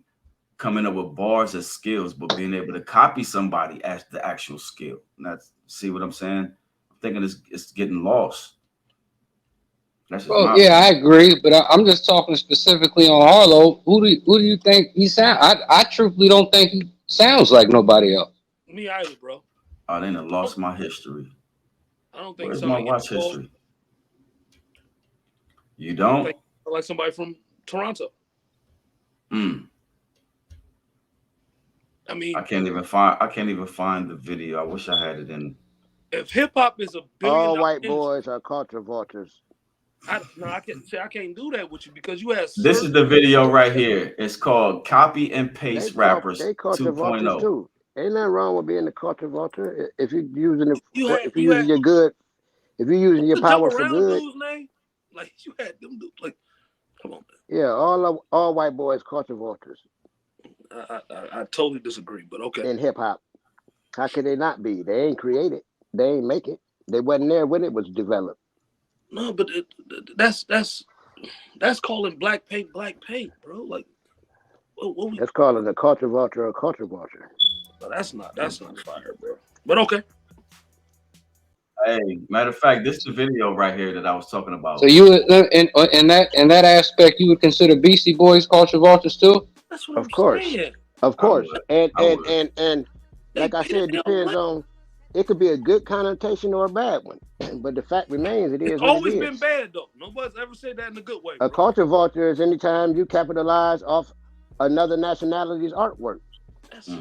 coming up with bars as skills, but being able to copy somebody as the actual skill. And that's, see what I'm saying? I'm thinking it's getting lost. Well, yeah, I agree, but I'm just talking specifically on Harlow. Who do you think he sounds? I truthfully don't think he sounds like nobody else. Me either, bro. I didn't lost my history. I don't think. Where's my watch history? You don't? Like somebody from Toronto. I mean, I can't even find the video. I wish I had it in. If hip hop is $1 billion, all white boys are culture vultures. I can't do that with you because you have. This is the video right here. It's called "Copy and Paste Rappers They culture vultures 2.0." too. Ain't nothing wrong with being a culture vulture if you're using it. If you you're using your good, if you're using your power for good. Dude's name? Like you had them dudes, like, come on, man. Yeah, all white boys culture vultures. I totally disagree, but okay. In hip hop, how could they not be? They ain't create it. They ain't make it. They wasn't there when it was developed. No, but that's calling black paint, bro. Like, that's calling a culture vulture a culture vulture. No, that's not fire, bro. But okay. Hey, matter of fact, this is the video right here that I was talking about. So you in that aspect, you would consider Beastie Boys culture vultures too? That's what I'm saying. Of course, and like I said, it depends on. It could be a good connotation or a bad one, but the fact remains, it's always been bad though. Nobody's ever said that in a good way. Bro. A culture vulture is anytime you capitalize off another nationality's artwork.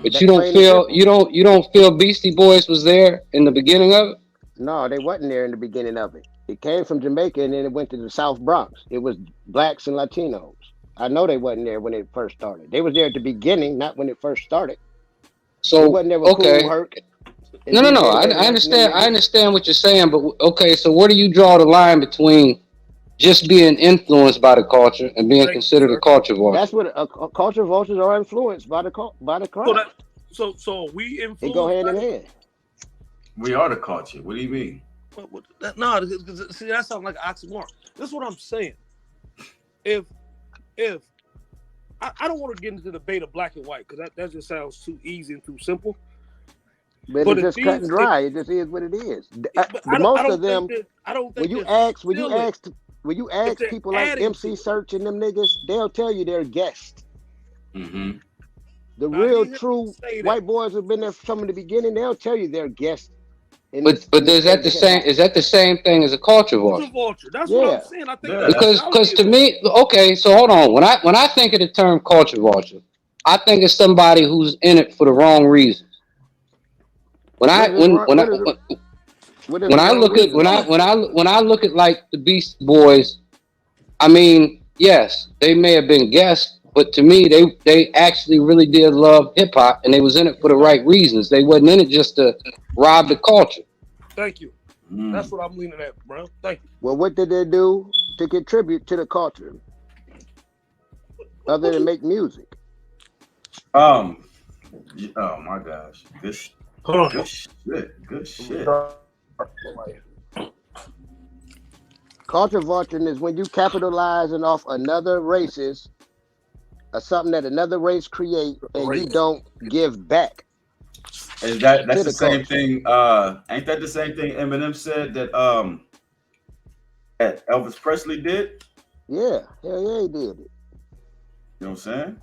But you don't feel Beastie Boys was there in the beginning of it? No, they wasn't there in the beginning of it. It came from Jamaica and then it went to the South Bronx. It was blacks and Latinos. I know they wasn't there when it first started. They was there at the beginning, not when it first started. So they wasn't there with okay. Kool Herc. No. I understand. I understand what you're saying, but okay. So where do you draw the line between just being influenced by the culture and being considered a culture vulture? That's what culture vultures are influenced by the craft. So we influenced. They go hand in hand. We are the culture. What do you mean? No, see, that sounds like an oxymoron. This is what I'm saying. If I don't want to get into the debate of black and white because that just sounds too easy and too simple. But it's just cut and dry. It just is what it is. Most of them. I don't think when you ask people like MC Search and them niggas, they'll tell you they're guests. Mm-hmm. The real true white boys who've been there from the beginning, they'll tell you they're guests. But is that the same? Is that the same thing as a culture vulture? That's what I'm saying. I think because to me, okay. So hold on. When I think of the term culture vulture, I think it's somebody who's in it for the wrong reasons. When I look at like the Beastie Boys, I mean, yes, they may have been guests, but to me, they actually really did love hip hop, and they was in it for the right reasons. They wasn't in it just to rob the culture. Thank you. That's what I'm leaning at, bro. Thank you. Well, what did they do to contribute to the culture, other than make music? Oh my gosh, good shit. Culture vulturing is when you capitalizing off another race's or something that another race create and you don't give back. Is that's the same thing? Ain't that the same thing Eminem said that Elvis Presley did? Yeah, hell yeah, he did it. You know what I'm saying?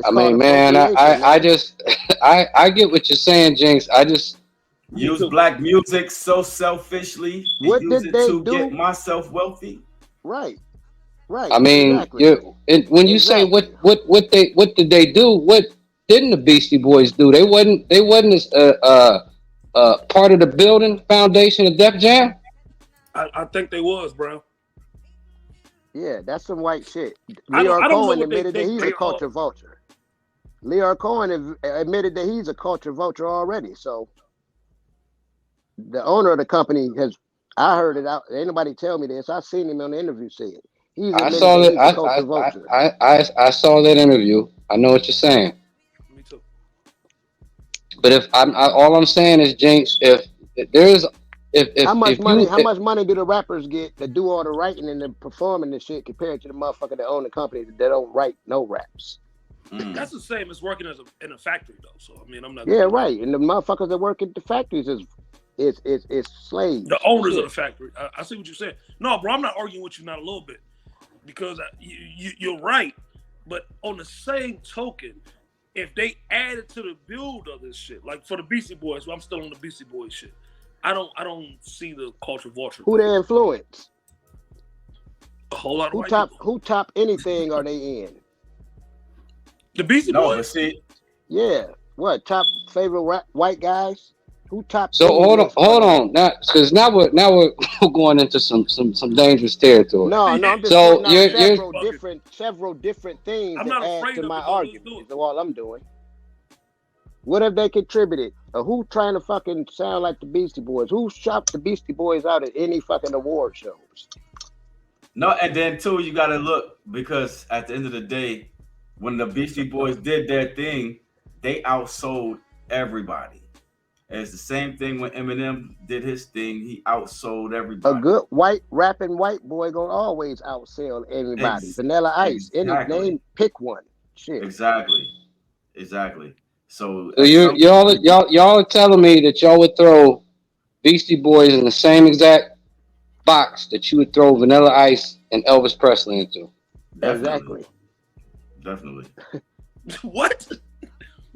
I mean, man, I just I get what you're saying, Jinx. I just use black music so selfishly. What use did it they to do? Get myself wealthy. Right. I mean, when you say what did they do? What didn't the Beastie Boys do? They wasn't part of the building foundation of Def Jam. I think they was, bro. Yeah, that's some white shit. Leon Cohen admitted that he's a culture vulture. Leon Cohen admitted that he's a culture vulture already. So the owner of the company I heard it out. Ain't nobody tell me this. I seen him on the interview say it. I saw that. I saw that interview. I know what you're saying. Me too. But all I'm saying is, Jinx, if how much money do the rappers get to do all the writing and the performing and shit compared to the motherfucker that own the company that don't write no raps? That's the same as working in a factory though. So I mean, I'm not. Yeah, right. And the motherfuckers that work at the factories is slaves. The owners of the factory. I see what you're saying. No, bro, I'm not arguing with you not a little bit because you're right. But on the same token, if they added to the build of this shit, like for the Beastie Boys, I'm still on the Beastie Boys shit. I don't see the culture vulture. Who they influence? A whole lot of white people. Who top anything are they in? The Beastie Boys. See, yeah. top favorite white guys? Who top? So hold on, now because now we're going into some dangerous territory. No, I'm just so pointing out several different things I'm that not add afraid to of my it, though. Let's do argument. it. Is all I'm doing. What have they contributed? Or who trying to fucking sound like the Beastie Boys? Who shopped the Beastie Boys out at any fucking award shows? No, and then too, you gotta look, because at the end of the day, when the Beastie Boys did their thing, they outsold everybody. And it's the same thing when Eminem did his thing; he outsold everybody. A good rapping white boy gonna always outsell everybody. Vanilla Ice, exactly. Any name, pick one. Shit. Exactly. So y'all are telling me that y'all would throw Beastie Boys in the same exact box that you would throw Vanilla Ice and Elvis Presley into? Definitely. What?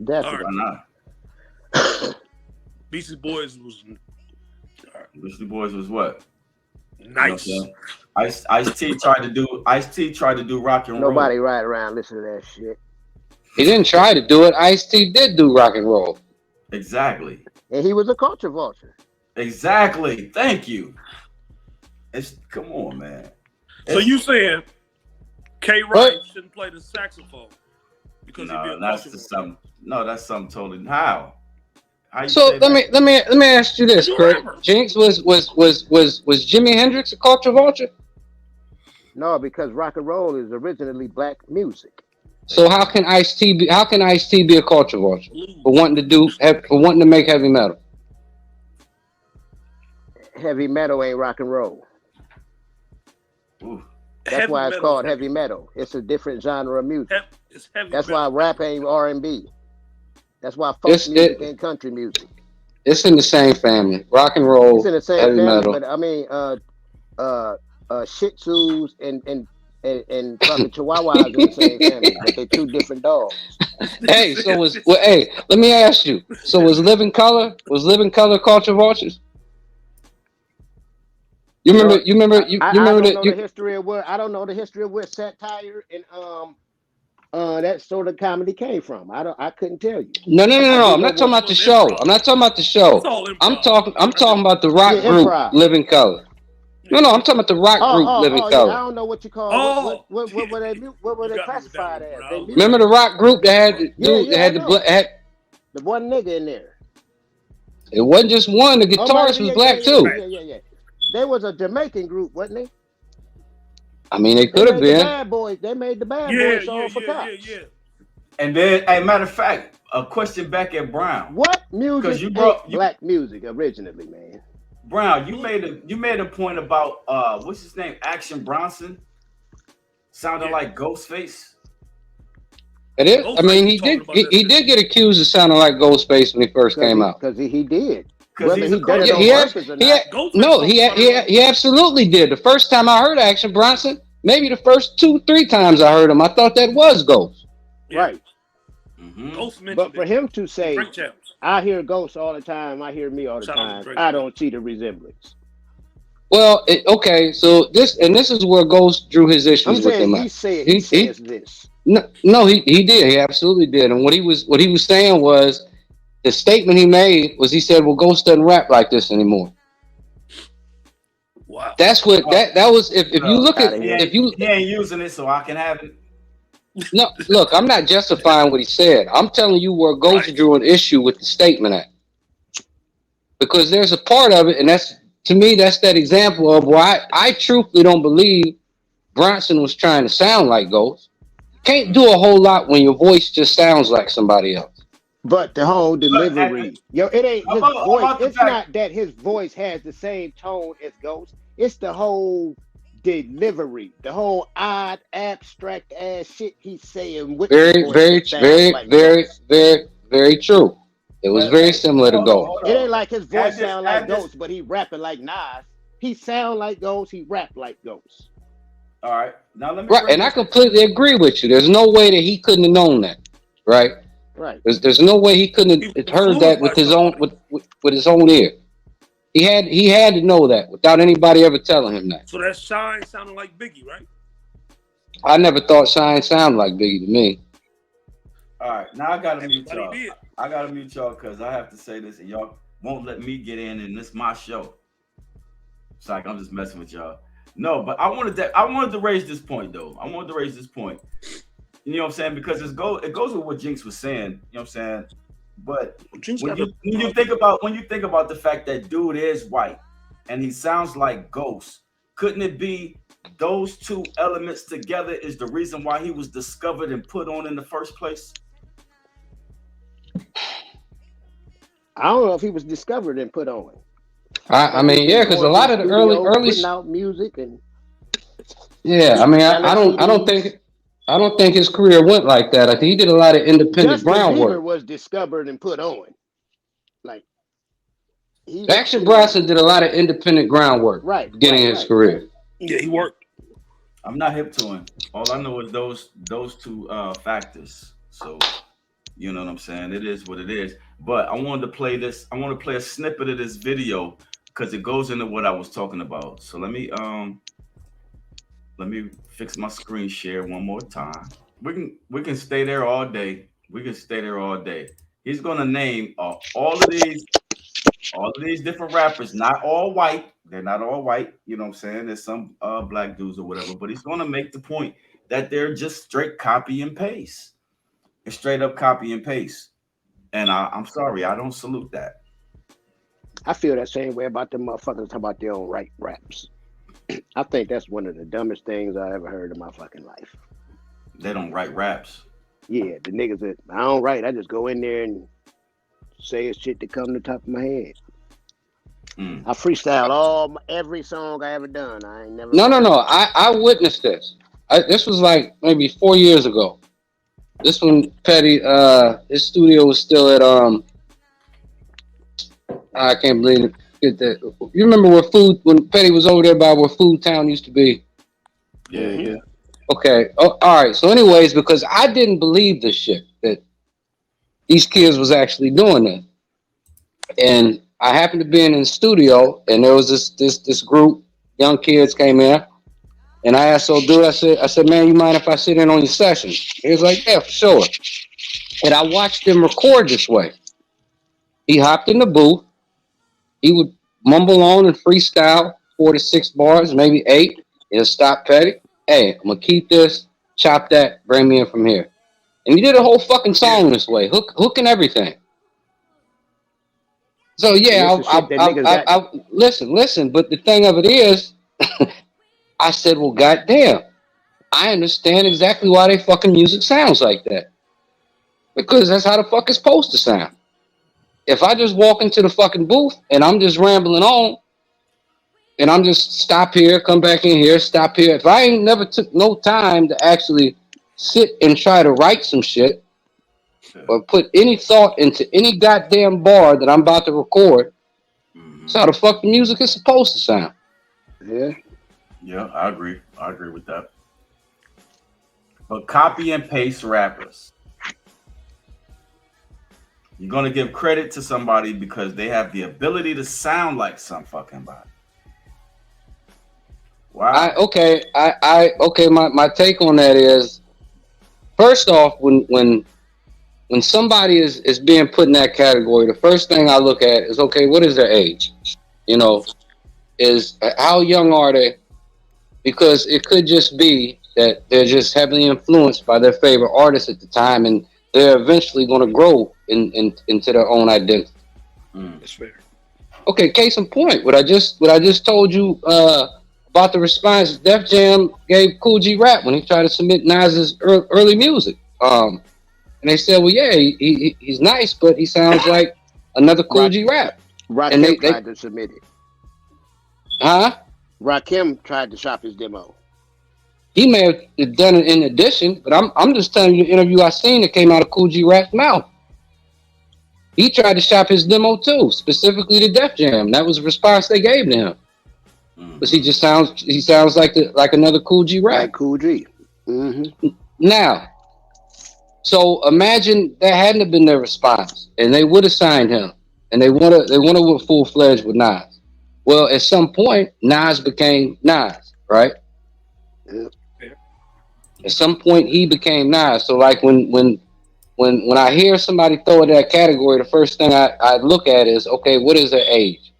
Definitely. Why not? Beastie Boys was. Beastie Boys was what? Nice. You know, Ice-T tried to do rock and roll. Nobody ride around listening to that shit. He didn't try to do it. Ice-T did do rock and roll. Exactly. And he was a culture vulture. Exactly. Thank you. Come on, man. So you saying K. Wright shouldn't play the saxophone because he'd be a culture vulture? That's something totally. How So let me ask you this, Craig. Jinx, was Jimi Hendrix a culture vulture? No, because rock and roll is originally black music. So how can Ice-T be a culture vulture for wanting to make heavy metal? Heavy metal ain't rock and roll. Ooh. That's why it's called heavy metal. It's a different genre of music. That's why rap ain't R&B. That's why folk music ain't country music. It's in the same family. Rock and roll. It's in the same heavy family, metal. but I mean, Shih Tzus and fucking Chihuahuas in the same family, but they're two different dogs. Hey, let me ask you. So was Living Color culture vultures? You remember I don't know the history of where satire and that sort of comedy came from. I couldn't tell you. No. I'm not talking about the show. I'm not talking about the show. I'm talking about the rock group Living Color. No, I'm talking about the rock group Living Color. I don't know what you call. What were they classified as? Remember the rock group that had the one nigga in there. It wasn't just one. The guitarist was black too. Yeah. They was a Jamaican group, wasn't they? I mean, they could have been. They made the Bad Boys song for cops. Yeah. And then, matter of fact, a question back at Brown. What music? Because you brought black music originally, man. Brown, you made a point about what's his name? Action Bronson, sounding like Ghostface. It is. I mean, he did get accused of sounding like Ghostface when he first came out. Because he did. He absolutely did. The first time I heard Action Bronson, maybe the first 2-3 times I heard him, I thought that was Ghost. Right. Mm-hmm. But for him to say, I hear Ghost all the time, I hear me all the time, I don't see the resemblance. Well, so this is where Ghost drew his issues with him. He says this. No, he did. He absolutely did. And what he was saying was, the statement he made was, he said, well, Ghost doesn't rap like this anymore. Wow. That's what that was. If you look at he ain't using it, so I can have it. No, look, I'm not justifying what he said. I'm telling you where Ghost drew an issue with the statement at. Because there's a part of it, and that's that example of why I truthfully don't believe Bronson was trying to sound like Ghost. You can't do a whole lot when your voice just sounds like somebody else. But the whole delivery, it ain't his voice. It's not that his voice has the same tone as Ghost. It's the whole delivery, the whole odd, abstract ass shit he's saying. Very true. It was very similar to Ghost. It ain't like his voice sound like Ghost, but he rapping like Nas. He sound like Ghost. He rap like Ghost. All right, now let me. Right, and I completely agree with you. There's no way that he couldn't have known that, right? Right. There's no way he couldn't have heard that with his own with his own ear. He had to know that without anybody ever telling him that. So that Shine sounded like Biggie, right? I never thought Shine sounded like Biggie to me. All right, now I gotta mute y'all. I gotta mute y'all because I have to say this, and y'all won't let me get in, and this is my show. It's like I'm just messing with y'all. No, but I wanted to raise this point though. I wanted to raise this point. You know what I'm saying? Because it goes with what Jinx was saying. You know what I'm saying? But when you think about the fact that dude is white and he sounds like Ghost, couldn't it be those two elements together is the reason why he was discovered and put on in the first place? I don't know if he was discovered and put on. I mean, yeah, because a lot of the early putting out music and yeah, I mean, I don't think his career went like that. I think he did a lot of independent groundwork. Bieber was discovered and put on. Like Action Bronson did a lot of independent groundwork, beginning his career. Right. Yeah, he worked. I'm not hip to him. All I know is those two factors. So you know what I'm saying? It is what it is. But I wanted to play this. I want to play a snippet of this video because it goes into what I was talking about. So let me fix my screen share one more time. We can stay there all day. We can stay there all day. He's gonna name all of these different rappers, not all white. They're not all white. You know what I'm saying? There's some black dudes or whatever. But he's gonna make the point that they're just straight copy and paste. It's straight up copy and paste. And I'm sorry, I don't salute that. I feel that same way about them motherfuckers talking about their own right raps. I think that's one of the dumbest things I ever heard in my fucking life. They don't write raps. Yeah, the niggas that I don't write, I just go in there and say shit that come to the top of my head. I freestyle every song I ever done. I ain't never. No. I witnessed this. This was like maybe 4 years ago. This one, Petty, his studio was still at I can't believe it. You remember when Petty was over there by where Food Town used to be? Yeah. Okay. Oh, all right. So, anyways, because I didn't believe this shit that these kids was actually doing this, and I happened to be in the studio, and there was this group, young kids came in. And I asked old dude, I said, man, you mind if I sit in on your session? He was like, yeah, for sure. And I watched him record this way. He hopped in the booth. He would mumble on and freestyle 4 to 6 bars, maybe 8. He'll stop Petty. Hey, I'm going to keep this, chop that, bring me in from here. And he did a whole fucking song this way, hook and everything. So, yeah, I listen, but the thing of it is, I said, well, goddamn, I understand exactly why they fucking music sounds like that. Because that's how the fuck it's supposed to sound. If I just walk into the fucking booth and I'm just rambling on, and I'm just stop here, come back in here, stop here. If I ain't never took no time to actually sit and try to write some shit or put any thought into any goddamn bar that I'm about to record, that's how the fuck the music is supposed to sound. Yeah, I agree. I agree with that. But copy and paste rappers. You're going to give credit to somebody because they have the ability to sound like some fucking body. Wow. Okay, my take on that is, first off, when somebody is being put in that category, the first thing I look at is, okay, what is their age? You know, is how young are they? Because it could just be that they're just heavily influenced by their favorite artist at the time, and they're eventually going to grow into their own identity. That's fair. Okay, case in point, what I just told you about the response Def Jam gave Kool G Rap when he tried to submit Nas's early music. And they said, well, yeah, he's nice, but he sounds like another Kool G Rap. Rakim tried to submit it. Huh? Rakim tried to shop his demo. He may have done it in addition, but I'm just telling you the interview I seen that came out of Kool G Rap's mouth. He tried to shop his demo too, specifically to Def Jam. That was the response they gave to him. Because he sounds like another Kool G Rap. Like Kool G. Mm-hmm. Now, so imagine that hadn't have been their response, and they would have signed him, and they would have went full-fledged with Nas. Well, at some point, Nas became Nas, right? Yeah. At some point, he became Nas. So, like when when I hear somebody throw in that category, the first thing I look at is, okay, what is their age?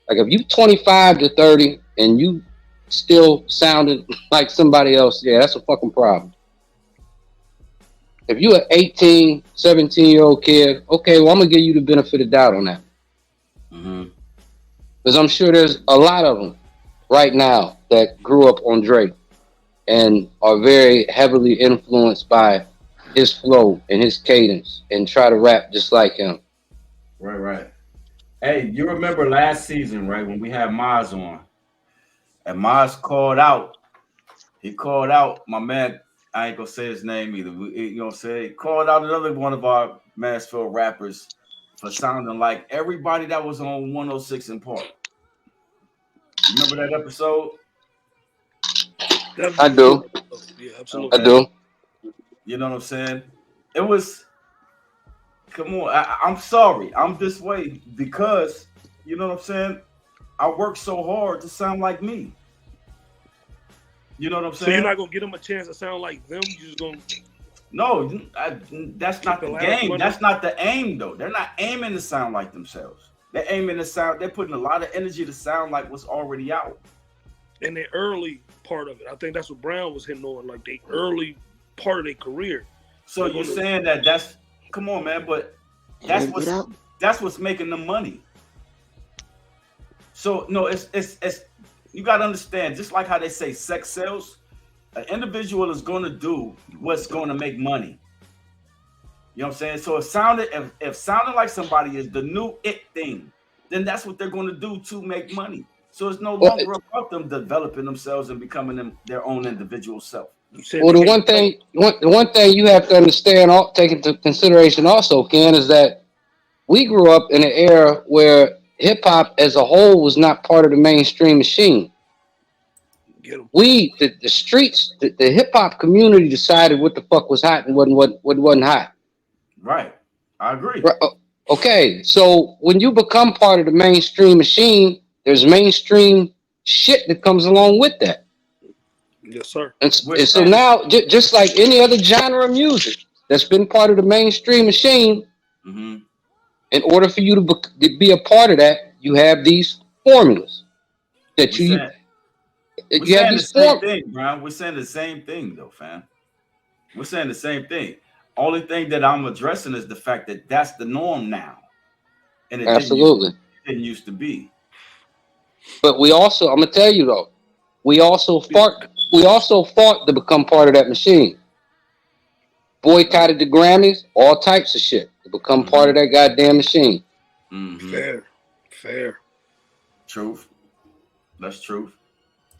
Like if you 25 to 30 and you still sounding like somebody else, yeah, that's a fucking problem. If you're an 18, 17-year-old kid, okay, well, I'm going to give you the benefit of doubt on that. Because I'm sure there's a lot of them right now that grew up on Drake and are very heavily influenced by his flow and his cadence and try to rap just like him. Right. Hey, you remember last season, right, when we had Maz on, and Maz called out. He called out my man. I ain't gonna say his name either. You know what I'm saying? He called out another one of our Mansfield rappers for sounding like everybody that was on 106 in Park. Remember that episode? I do. Yeah, absolutely. I do. You know what I'm saying? It was. Come on, I'm sorry. I'm this way because you know what I'm saying. I work so hard to sound like me. You know what I'm saying? So you're not gonna give them a chance to sound like them. You just gonna. No, that's not the game. That's not the aim, though. They're not aiming to sound like themselves. They're aiming to sound. They're putting a lot of energy to sound like what's already out. In the early part of it, I think that's what Brown was hitting on, like the early part of their career. So you're saying that's come on, man, but that's what's making them money. So no, it's you got to understand, just like how they say sex sells, an individual is going to do what's going to make money. You know what I'm saying? So if sounding like somebody is the new it thing, then that's what they're going to do to make money. So it's no longer about them developing themselves and becoming their own individual self. Well, the one thing you have to understand, take into consideration also, Ken, is that we grew up in an era where hip hop as a whole was not part of the mainstream machine. The streets, the hip hop community decided what the fuck was hot and what wasn't hot. Right, I agree. Right. Okay, so when you become part of the mainstream machine, there's mainstream shit that comes along with that. Yes, sir. And so now, just like any other genre of music that's been part of the mainstream machine, in order for you to be a part of that, you have these formulas that you have. We're saying the same thing, Brown. We're saying the same thing, though, fam. We're saying the same thing. Only thing that I'm addressing is the fact that that's the norm now, and it didn't used to be. But I'm gonna tell you though, we also fought to become part of that machine. Boycotted the Grammys, all types of shit to become part of that goddamn machine. Fair. Truth. That's truth.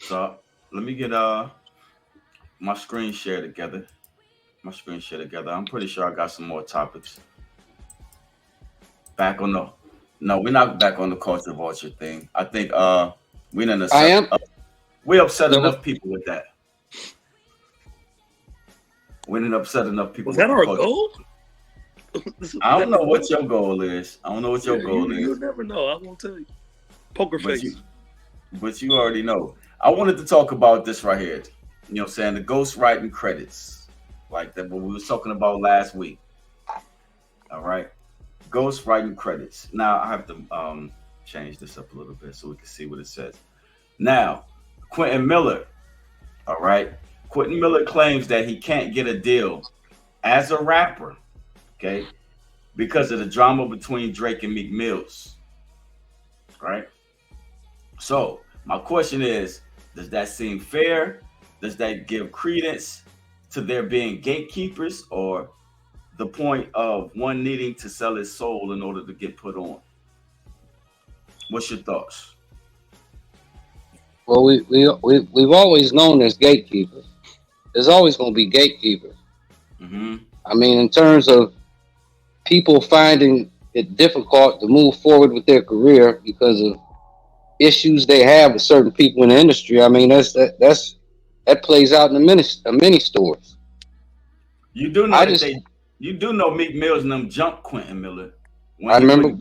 So let me get my screen share together. I'm pretty sure I got some more topics. Back on we're not back on the culture vulture thing. I think we upset enough people with that. We didn't upset enough people. Was that our goal? I don't know what your goal is. You never know. I won't tell you. Poker face. But you already know. I wanted to talk about this right here. You know what I'm saying? The ghostwriting credits. Like that what we were talking about last week. All right. Ghostwriting credits. Now I have to change this up a little bit so we can see what it says. Now, Quentin Miller. All right. Quentin Miller claims that he can't get a deal as a rapper, okay, because of the drama between Drake and Meek Mills. Right? So my question is, does that seem fair? Does that give credence to there being gatekeepers, or the point of one needing to sell his soul in order to get put on? What's your thoughts? Well, we've always known there's gatekeepers. There's always going to be gatekeepers. I mean, in terms of people finding it difficult to move forward with their career because of issues they have with certain people in the industry. I mean, that plays out in many stores. You do know you do know Meek Mills and them jump Quentin Miller. I remember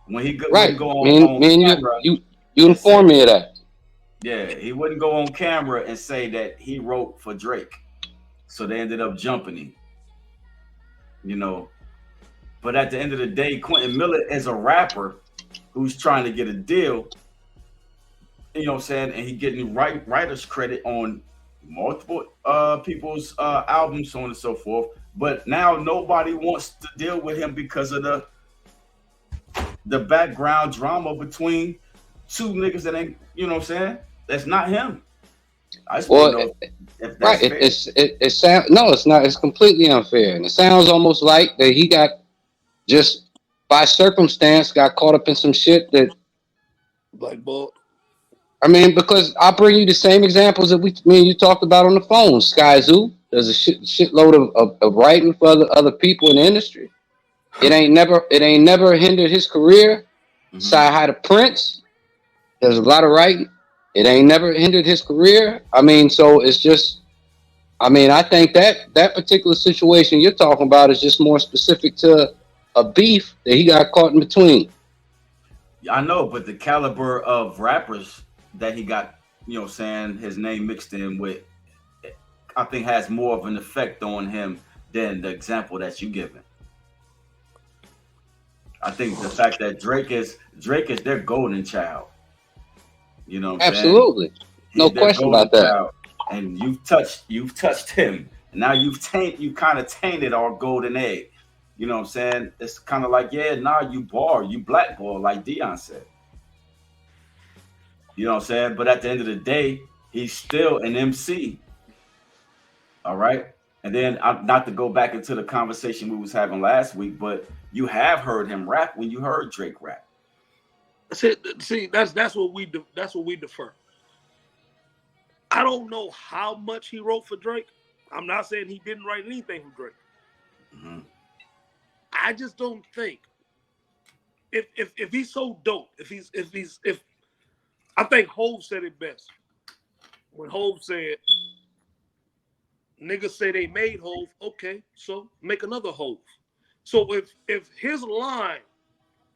when he go on camera. You informed me of that. Yeah, he wouldn't go on camera and say that he wrote for Drake, so they ended up jumping him. you know. But at the end of the day, Quentin Miller is a rapper who's trying to get a deal, you know what I'm saying, and he getting writer's credit on multiple people's albums, so on and so forth. But now nobody wants to deal with him because of the background drama between two niggas that ain't, you know what I'm saying? That's not him. I just want to know if that's fair. It sounds, no, it's not. It's completely unfair, and it sounds almost like that he got just by circumstance got caught up in some shit that blackballed. I mean, because I'll bring you the same examples that me and you talked about on the phone. Sky Zoo, there's a shitload of writing for other people in the industry. It ain't never hindered his career. Sci-Hi to Prince, there's a lot of writing. It ain't never hindered his career. I mean, so it's just, I mean, I think that particular situation you're talking about is just more specific to a beef that he got caught in between. I know, but the caliber of rappers that he got, you know what I'm saying, his name mixed in with, I think has more of an effect on him than the example that you given. I think the fact that Drake is their golden child. You know what I'm Absolutely. saying? No question about that. Child. And you've touched him. And now you kind of tainted our golden egg. You know what I'm saying? It's kind of like, you blackball, like Dion said. You know what I'm saying? But at the end of the day, he's still an MC. All right. And then not to go back into the conversation we was having last week, but you have heard him rap when you heard Drake rap. See, that's what we defer. I don't know how much he wrote for Drake. I'm not saying he didn't write anything for Drake. Mm-hmm. I just don't think if he's so dope, if I think Hov said it best when Hov said, niggas say they made Hov, okay, so make another Hov. So if his line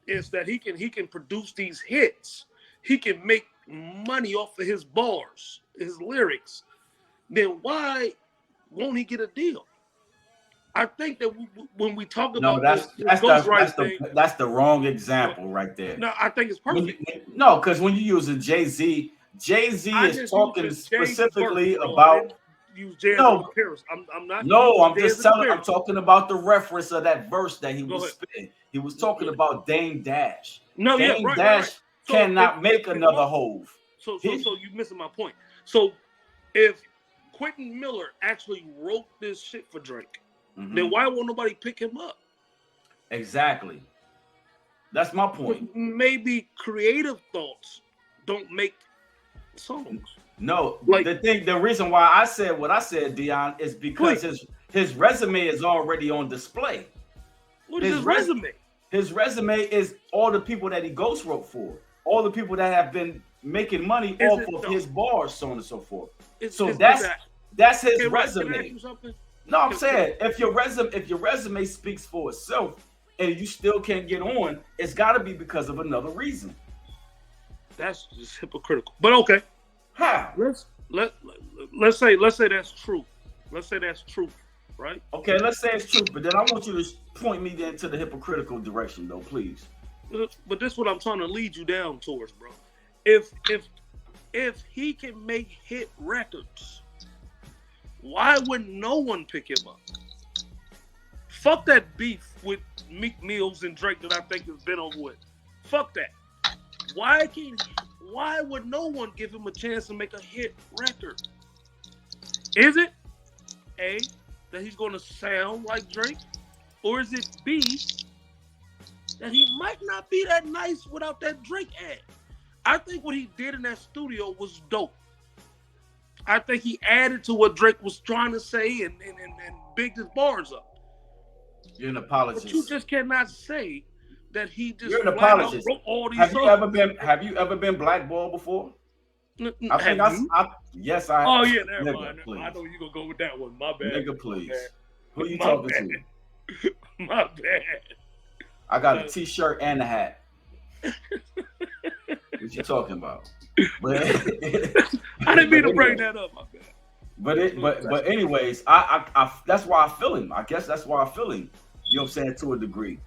is that he can produce these hits, he can make money off of his bars, his lyrics, then why won't he get a deal? I think that when we talk about that's the wrong example right there. No, I think it's perfect. Because when you use a Jay-Z is talking specifically about. I'm not. No, I'm just telling. I'm talking about the reference of that verse that he was spitting. He was talking about Dame Dash. Dame Dash cannot make another Hov. So you're missing my point. So if Quentin Miller actually wrote this shit for Drake, then why won't nobody pick him up? Exactly. That's my point. Maybe creative thoughts don't make songs. No, the reason why I said what I said, Dion, is because his resume is already on display. What is his resume? His resume is all the people that he ghost wrote for, all the people that have been making money off of his bars, so on and so forth. That's his resume. No, I'm saying if your resume speaks for itself and you still can't get on, it's got to be because of another reason. That's just hypocritical. But okay. How? Let's say that's true. Let's say that's true, right? Okay, let's say it's true, but then I want you to point me then to the hypocritical direction, though, please. But this is what I'm trying to lead you down towards, bro. If he can make hit records, why would no one pick him up? Fuck that beef with Meek Mills and Drake that I think has been over with. Fuck that. Why would no one give him a chance to make a hit record? Is it A, that he's going to sound like Drake? Or is it B, that he might not be that nice without that Drake ad? I think what he did in that studio was dope. I think he added to what Drake was trying to say and bigged his bars up. You're an apologist. But you just cannot say that he just You're an apologist. Wrote all these Have you ever been blackballed before? Yes, I have. Oh yeah, never mind. I know you're gonna go with that one. My bad. Nigga, please. Who you talking to? My bad. I got a t-shirt and a hat. What you talking about? But I didn't mean to bring that up, my bad. But anyways, I that's why I feel him. I guess that's why I feel him. You know what I'm saying? To a degree.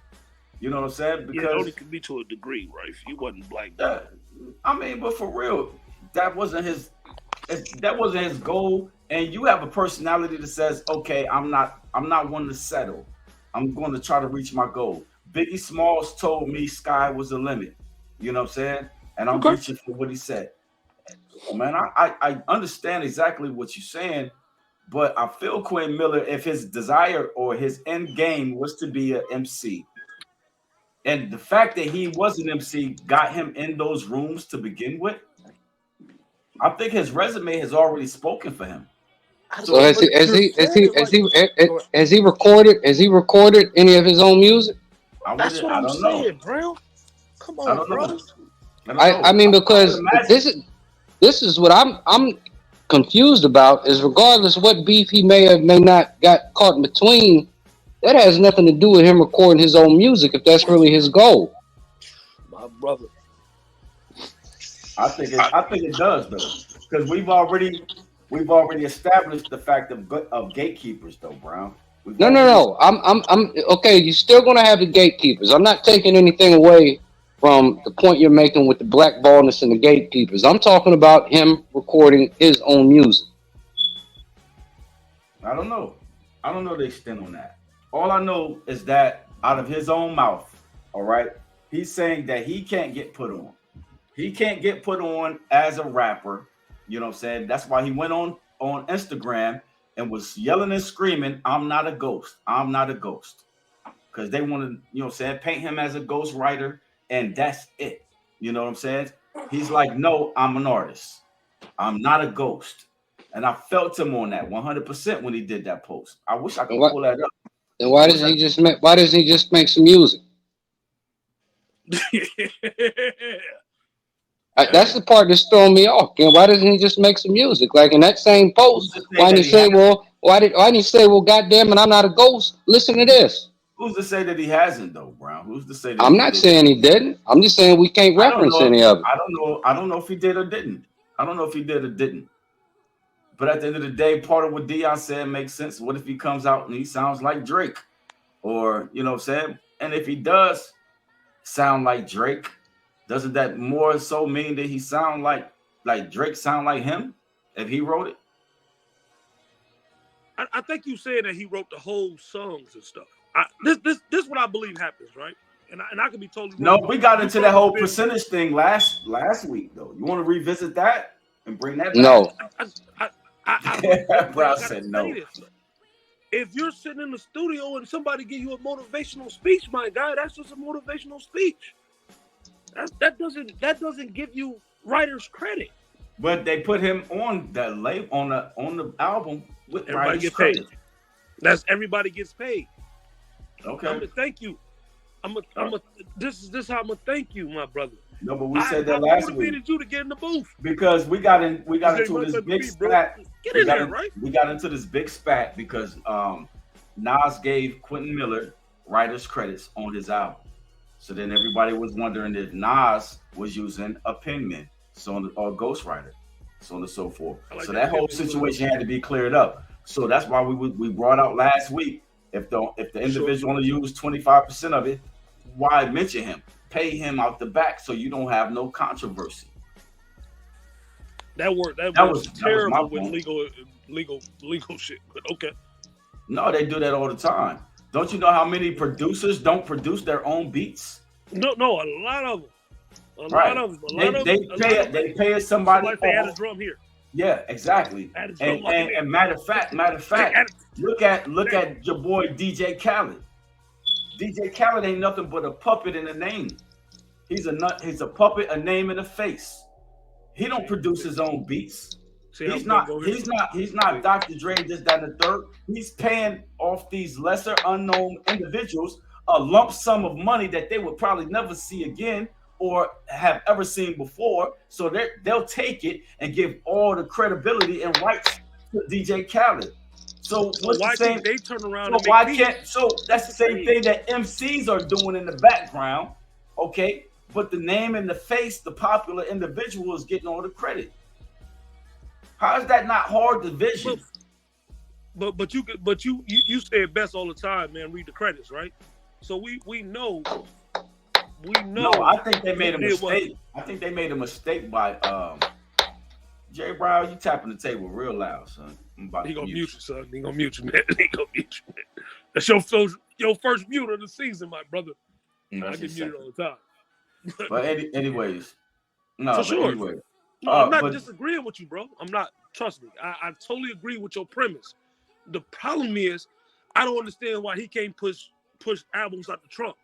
You know what I'm saying? Because it only could be to a degree, right? If he wasn't black. I mean, but for real, that wasn't his goal. And you have a personality that says, okay, I'm not one to settle. I'm going to try to reach my goal. Biggie Smalls told me sky was the limit. You know what I'm saying? And I'm reaching for what he said. Oh, man, I understand exactly what you're saying, but I feel Quinn Miller, if his desire or his end game was to be an MC, and the fact that he was an MC got him in those rooms to begin with, I think his resume has already spoken for him. So has he recorded any of his own music? That's what I'm saying, bro. Come on, bro. I mean, because this is what I'm confused about is regardless of what beef he may not got caught in between, that has nothing to do with him recording his own music if that's really his goal. My brother. I think it does though, because we've already established the fact of gatekeepers though, Brown. No. I'm okay. You're still gonna have the gatekeepers. I'm not taking anything away from the point you're making with the blackballness and the gatekeepers. I'm talking about him recording his own music. I don't know the extent on that. All I know is that out of his own mouth, all right, he's saying that he can't get put on. He can't get put on as a rapper. You know what I'm saying? That's why he went on Instagram and was yelling and screaming, I'm not a ghost. I'm not a ghost. Because they want to, you know what I'm saying, paint him as a ghost writer, and that's it. You know what I'm saying? He's like, no, I'm an artist. I'm not a ghost. And I felt him on that 100% when he did that post. I wish I could pull that up. Then why doesn't he just make some music? That's the part that's throwing me off. Why doesn't he just make some music? Like in that same post, why didn't he say, well, goddamn it, I'm not a ghost. Listen to this. Who's to say that he hasn't though, Brown? Who's to say that I'm not saying he didn't. I'm just saying we can't reference any of it. I don't know if he did or didn't. But at the end of the day, part of what Dion said makes sense. What if he comes out and he sounds like Drake? Or, you know what I'm saying? And if he does sound like Drake, doesn't that more so mean that he sound like Drake sound like him if he wrote it? I think you said that he wrote the whole songs and stuff. This what I believe happens, right? And I could be totally wrong. No, we got into that whole percentage thing last week, though. You want to revisit that and bring that back? No. Brown said no. If you're sitting in the studio and somebody give you a motivational speech, my guy, that's just a motivational speech. That doesn't give you writers credit. But they put him on the label on the album with everybody writers credit. Paid. That's everybody gets paid. Okay. I'm gonna thank you. This is how I'm gonna thank you, my brother. No, but we said that last week. I motivated you to get in the booth because we got into this big spat. Get in there, right? We got into this big spat because Nas gave Quentin Miller writers credits on his album. So then everybody was wondering if Nas was using a penman, or ghostwriter, so on and so forth. Like so that whole situation had to be cleared up. So that's why we brought out last week. If the individual only used 25% of it, why mention him? Pay him out the back so you don't have no controversy. That was terrible with legal shit. But okay. No, they do that all the time. Don't you know how many producers don't produce their own beats? No, a lot of them. They pay somebody. Like they had a drum here. Yeah, exactly. And matter of fact, look at your boy DJ Khaled. DJ Khaled ain't nothing but a puppet in a name. He's a puppet, a name, and a face. He don't produce his own beats. He's not Dr. Dre, this, that, and the third. He's paying off these lesser unknown individuals a lump sum of money that they would probably never see again or have ever seen before. So they'll take it and give all the credibility and rights to DJ Khaled. So what's the same? They turn around. So that's the same thing that MCs are doing in the background, okay? But the name and the face, the popular individual, is getting all the credit. How is that not hard division? But you say it best all the time, man. Read the credits, right? So we know. No, I think they made a mistake. I think they made a mistake by Jay Brown. You tapping the table real loud, son. He gonna mute you, son. He gonna mute you, man. He gonna mute you, man. That's your first mute of the season, my brother. I get muted all the time. But anyways, no, for sure. Anyway, no, I'm not disagreeing with you, bro. I'm not. Trust me, I totally agree with your premise. The problem is, I don't understand why he can't push albums out the trunk.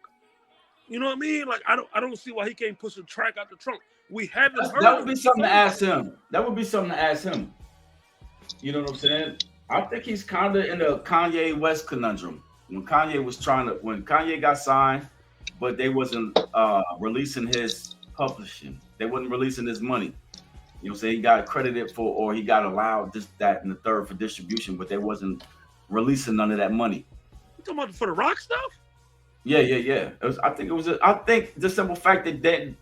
You know what I mean? Like I don't see why he can't push a track out the trunk. We haven't heard. That would be something to ask him. That would be something to ask him. You know what I'm saying? I think he's kind of in a Kanye West conundrum. When Kanye got signed, but they wasn't releasing his publishing. They wasn't releasing his money. You know what I'm saying? He got credited for, or he got allowed this, that, and the third for distribution, but they wasn't releasing none of that money. You talking about for the rock stuff? Yeah. I think the simple fact that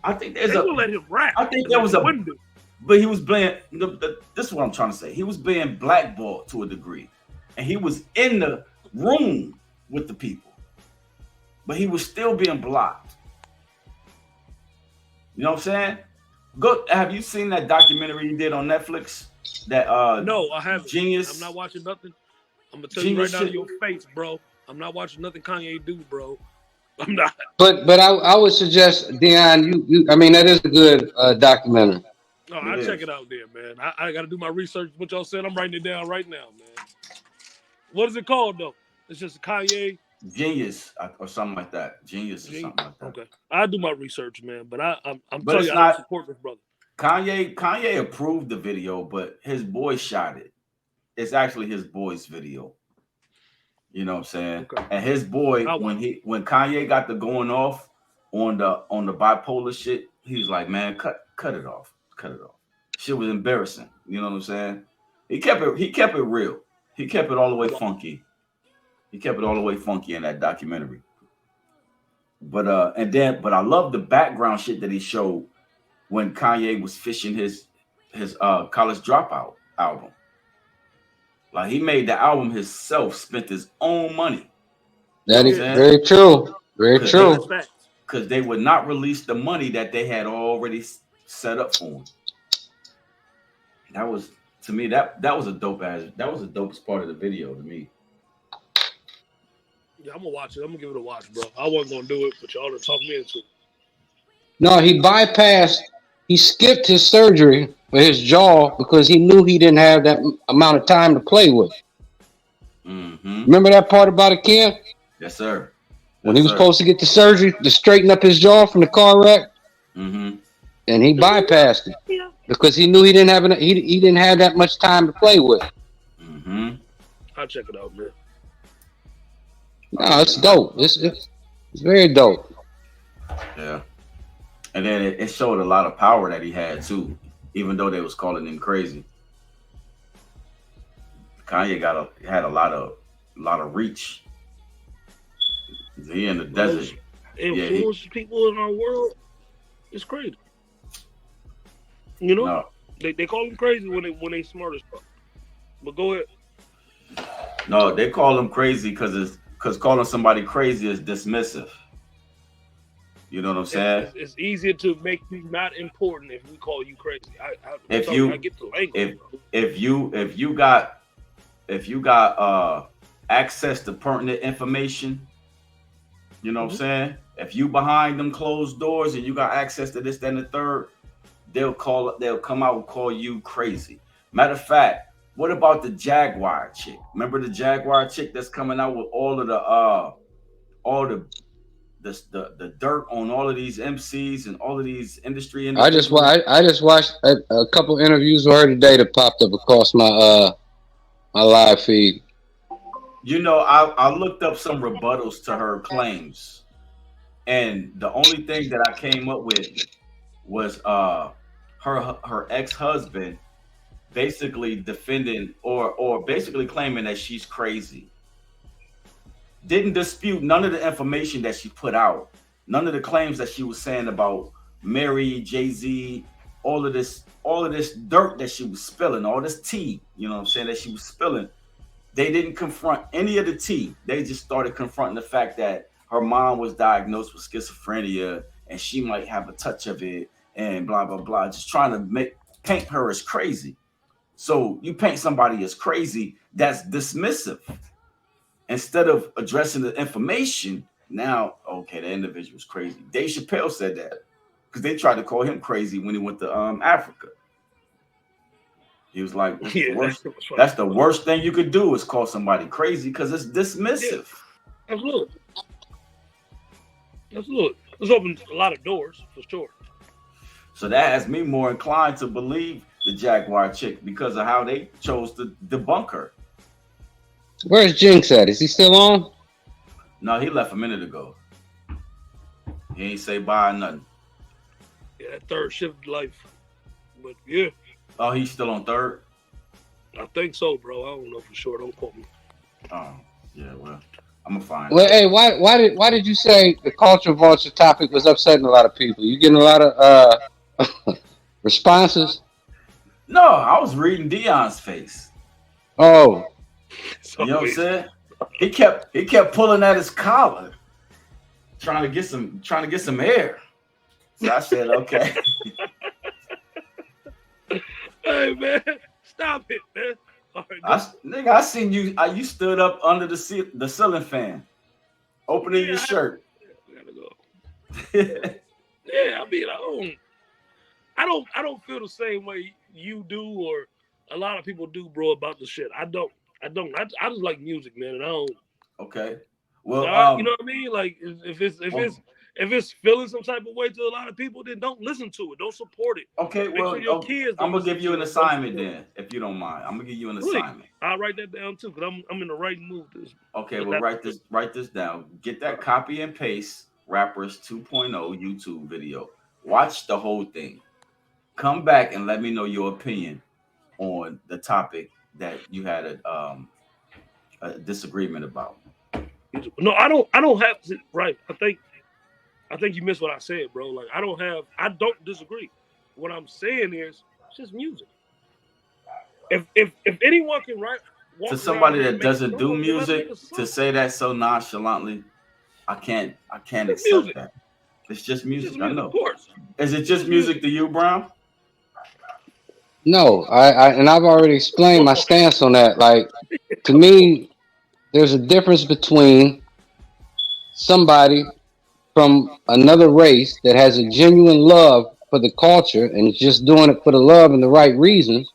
I think there's they will let him rap. I think there was a window. But he was being, this is what I'm trying to say. He was being blackballed to a degree. And he was in the room with the people. But he was still being blocked. You know what I'm saying? Have you seen that documentary he did on Netflix? That No, I haven't. Genius. I'm not watching nothing. I'm gonna tell you right now to your face, bro. I'm not watching nothing Kanye do, bro. I'm not. But I would suggest, Dion, you I mean, that is a good documentary. No, I'll check it out there, man. I got to do my research. What y'all said, I'm writing it down right now, man. What is it called, though? It's just Kanye Genius or something like that. Genius or something like that. Okay, I'll do my research, man. But I'm but telling you, I support this brother. Kanye approved the video, but his boy shot it. It's actually his boy's video. You know what I'm saying? Okay. And his boy, when Kanye got the going off on the bipolar shit, he was like, man, cut it off. Cut it off. Shit was embarrassing. You know what I'm saying? He kept it real. He kept it all the way funky. He kept it all the way funky in that documentary. But I love the background shit that he showed when Kanye was fishing his College Dropout album. Like he made the album himself, spent his own money. That is very true. Very true. Because they would not release the money that they had already set up for him. That was, to me, that was a dopest part of the video to me. Yeah, I'm gonna watch it. I'm gonna give it a watch, bro. I wasn't gonna do it, but y'all done talk me into it. No, he skipped his surgery for his jaw because he knew he didn't have that amount of time to play with. Mm-hmm. Remember that part about it, Ken? Yes, sir. When he was supposed to get the surgery to straighten up his jaw from the car wreck, and he bypassed it because he knew he didn't have that much time to play with. I'll check it out, man. No, it's dope. It's very dope. Yeah. And then it showed a lot of power that he had too, even though they was calling him crazy. Kanye had a lot of reach. He in the desert. Influence people in our world. It's crazy. You know, no. They call him crazy when they smart as fuck. But go ahead. No, they call him crazy because calling somebody crazy is dismissive. You know what I'm saying? It's easier to make you not important if we call you crazy. I get the language. If you got access to pertinent information, you know what I'm saying? If you behind them closed doors and you got access to this, that, and the third, they'll come out and call you crazy. Matter of fact, what about the Jaguar chick? Remember the Jaguar chick that's coming out with all of the dirt on all of these MCs and all of these industry. I just watched a couple interviews with her today that popped up across my live feed. You know, I looked up some rebuttals to her claims, and the only thing that I came up with was her ex-husband basically defending or basically claiming that she's crazy. Didn't dispute none of the information that she put out, none of the claims that she was saying about Mary, Jay-Z, all of this dirt that she was spilling, all this tea, you know what I'm saying, that she was spilling. They didn't confront any of the tea. They just started confronting the fact that her mom was diagnosed with schizophrenia and she might have a touch of it and blah, blah, blah. Just trying to paint her as crazy. So you paint somebody as crazy, that's dismissive. Instead of addressing the information, now, okay, the individual's crazy. Dave Chappelle said that because they tried to call him crazy when he went to Africa. He was like, that's the worst thing you could do is call somebody crazy because it's dismissive. Yeah. Absolutely. It's opened a lot of doors for sure. So that has me more inclined to believe the Jaguar chick because of how they chose to debunk her. Where's Jinx at? Is he still on? No, he left a minute ago. He ain't say bye or nothing. Yeah, that third shift life. But yeah. Oh, he's still on third? I think so, bro. I don't know for sure. Don't quote me. Oh, yeah, well, I'm gonna find Well, hey, why did you say the culture vulture topic was upsetting a lot of people? You getting a lot of responses? No, I was reading Dion's face. Oh. You know what I'm saying? He kept pulling at his collar, trying to get some air. So I said, okay. Hey man, stop it, man. All right, I seen you. You stood up under the ceiling fan, opening your shirt. I gotta go. Yeah, I mean, I don't feel the same way you do or a lot of people do, bro, about the shit. I don't. I just like music, man, and I don't. Okay. Well, you know what I mean? Like, if it's feeling some type of way to a lot of people, then don't listen to it. Don't support it. Okay. Well, I'm gonna give you an assignment then, if you don't mind. I'm gonna give you an assignment. I'll write that down too, because I'm in the right mood. Okay. Well, write this down. Get that copy and paste Rappers 2.0 YouTube video. Watch the whole thing. Come back and let me know your opinion on the topic that you had a disagreement about. No, I don't have to. Right. I think you missed what I said, bro. Like I don't disagree. What I'm saying is it's just music. If anyone can write to somebody that doesn't do music to say that so nonchalantly, I can't accept that. It's just music. I know. Of course. Is it just music to you, Brown? No, and I've already explained my stance on that. Like, to me, there's a difference between somebody from another race that has a genuine love for the culture and is just doing it for the love and the right reasons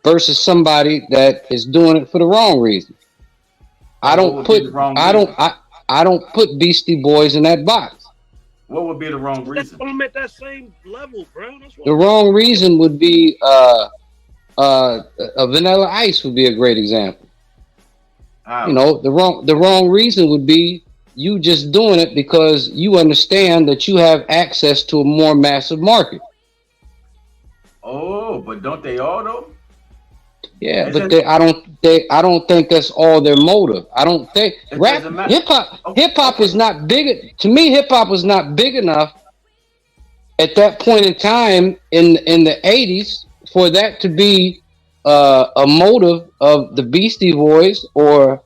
versus somebody that is doing it for the wrong reasons. I don't put Beastie Boys in that box. What would be the wrong reason? I'm at that same level, bro. The wrong reason would be a Vanilla Ice would be a great example. You know, the wrong reason would be you just doing it because you understand that you have access to a more massive market. Oh, but don't they all though? Yeah, but I don't think that's all their motive. I don't think hip hop was not big. To me, hip hop was not big enough at that point in time in the 80s for that to be a motive of the Beastie Boys or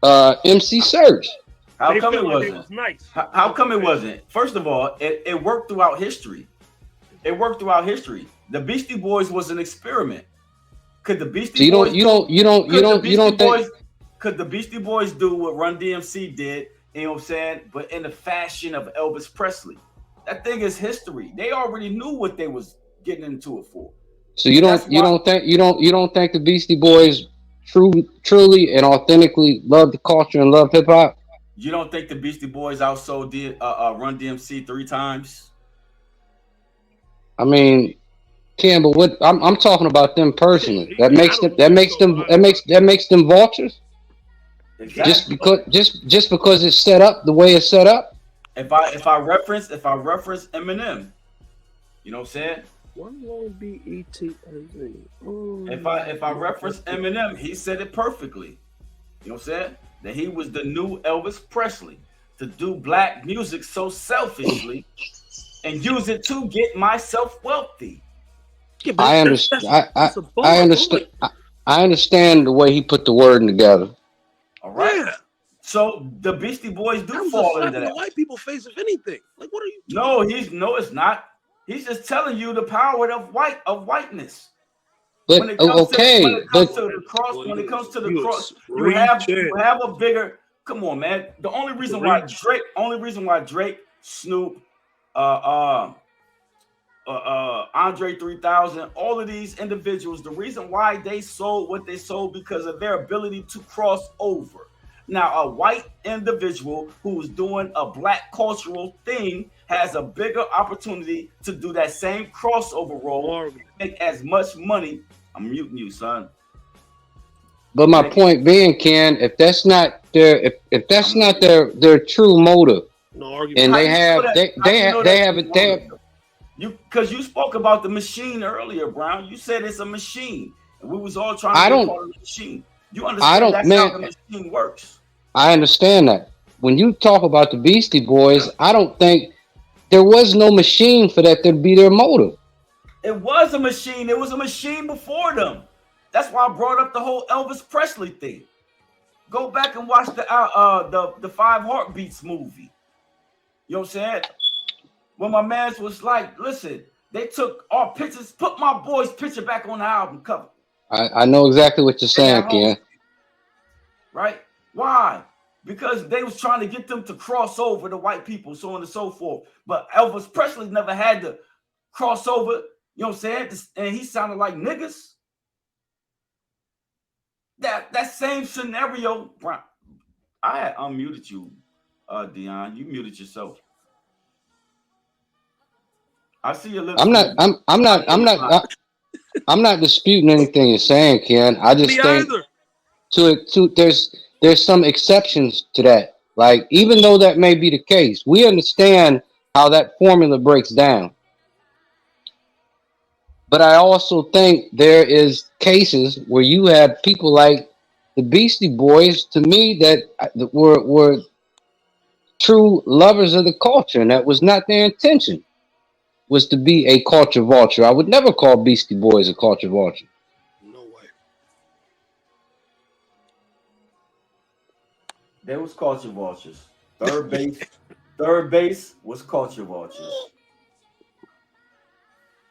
MC Serch. How come it wasn't? How come it wasn't? First of all, it worked throughout history. The Beastie Boys was an experiment. Could the Beastie Boys could the Beastie Boys do what Run DMC did, you know what I'm saying? But in the fashion of Elvis Presley. That thing is history. They already knew what they was getting into it for. So you don't think the Beastie Boys truly and authentically love the culture and love hip hop? You don't think the Beastie Boys outsold Run DMC 3 times? I mean, Campbell, what I'm talking about them personally. That makes them vultures. Exactly. Just because it's set up the way it's set up. If I reference Eminem, you know what I'm saying? If I reference Eminem, he said it perfectly. You know what I'm saying? That he was the new Elvis Presley to do black music so selfishly and use it to get myself wealthy. Yeah, I understand. I understand. I understand the way he put the wording together. All right. Yeah. So the Beastie Boys do fall into that. The white people face, if anything. Like, what are you? No, it's not. He's just telling you the power of whiteness. But when it comes to the cross, you have a bigger. Come on, man. The only reason why Drake, Snoop, Andre 3000, all of these individuals, the reason why they sold what they sold because of their ability to cross over. Now, a white individual who is doing a black cultural thing has a bigger opportunity to do that same crossover role, make as much money. I'm muting you, son. But my point being, Ken, if that's not their if that's not their true motive, no argument. And they have you because you spoke about the machine earlier, Brown. You said it's a machine, and we was all trying to call it a machine. You understand that's how the machine works. I understand that. When you talk about the Beastie Boys, I don't think there was no machine for that to be their motive. It was a machine. It was a machine before them. That's why I brought up the whole Elvis Presley thing. Go back and watch the Five Heartbeats movie. You know what I'm saying? When my man was like, listen, they took our pictures, put my boy's picture back on the album cover. I know exactly what you're saying, Ken. Right? Why? Because they was trying to get them to cross over the white people, so on and so forth. But Elvis Presley never had to cross over, you know what I'm saying? And he sounded like niggas. That same scenario, Brian. I had unmuted you, Dion. You muted yourself. I see your lips. I'm not disputing anything you're saying, Ken. I just think there's some exceptions to that. Like, even though that may be the case, we understand how that formula breaks down. But I also think there is cases where you had people like the Beastie Boys, to me, that were true lovers of the culture, and that was not their intention, was to be a culture vulture. I would never call Beastie Boys a culture vulture. No way. They was culture vultures. Third base was culture vultures.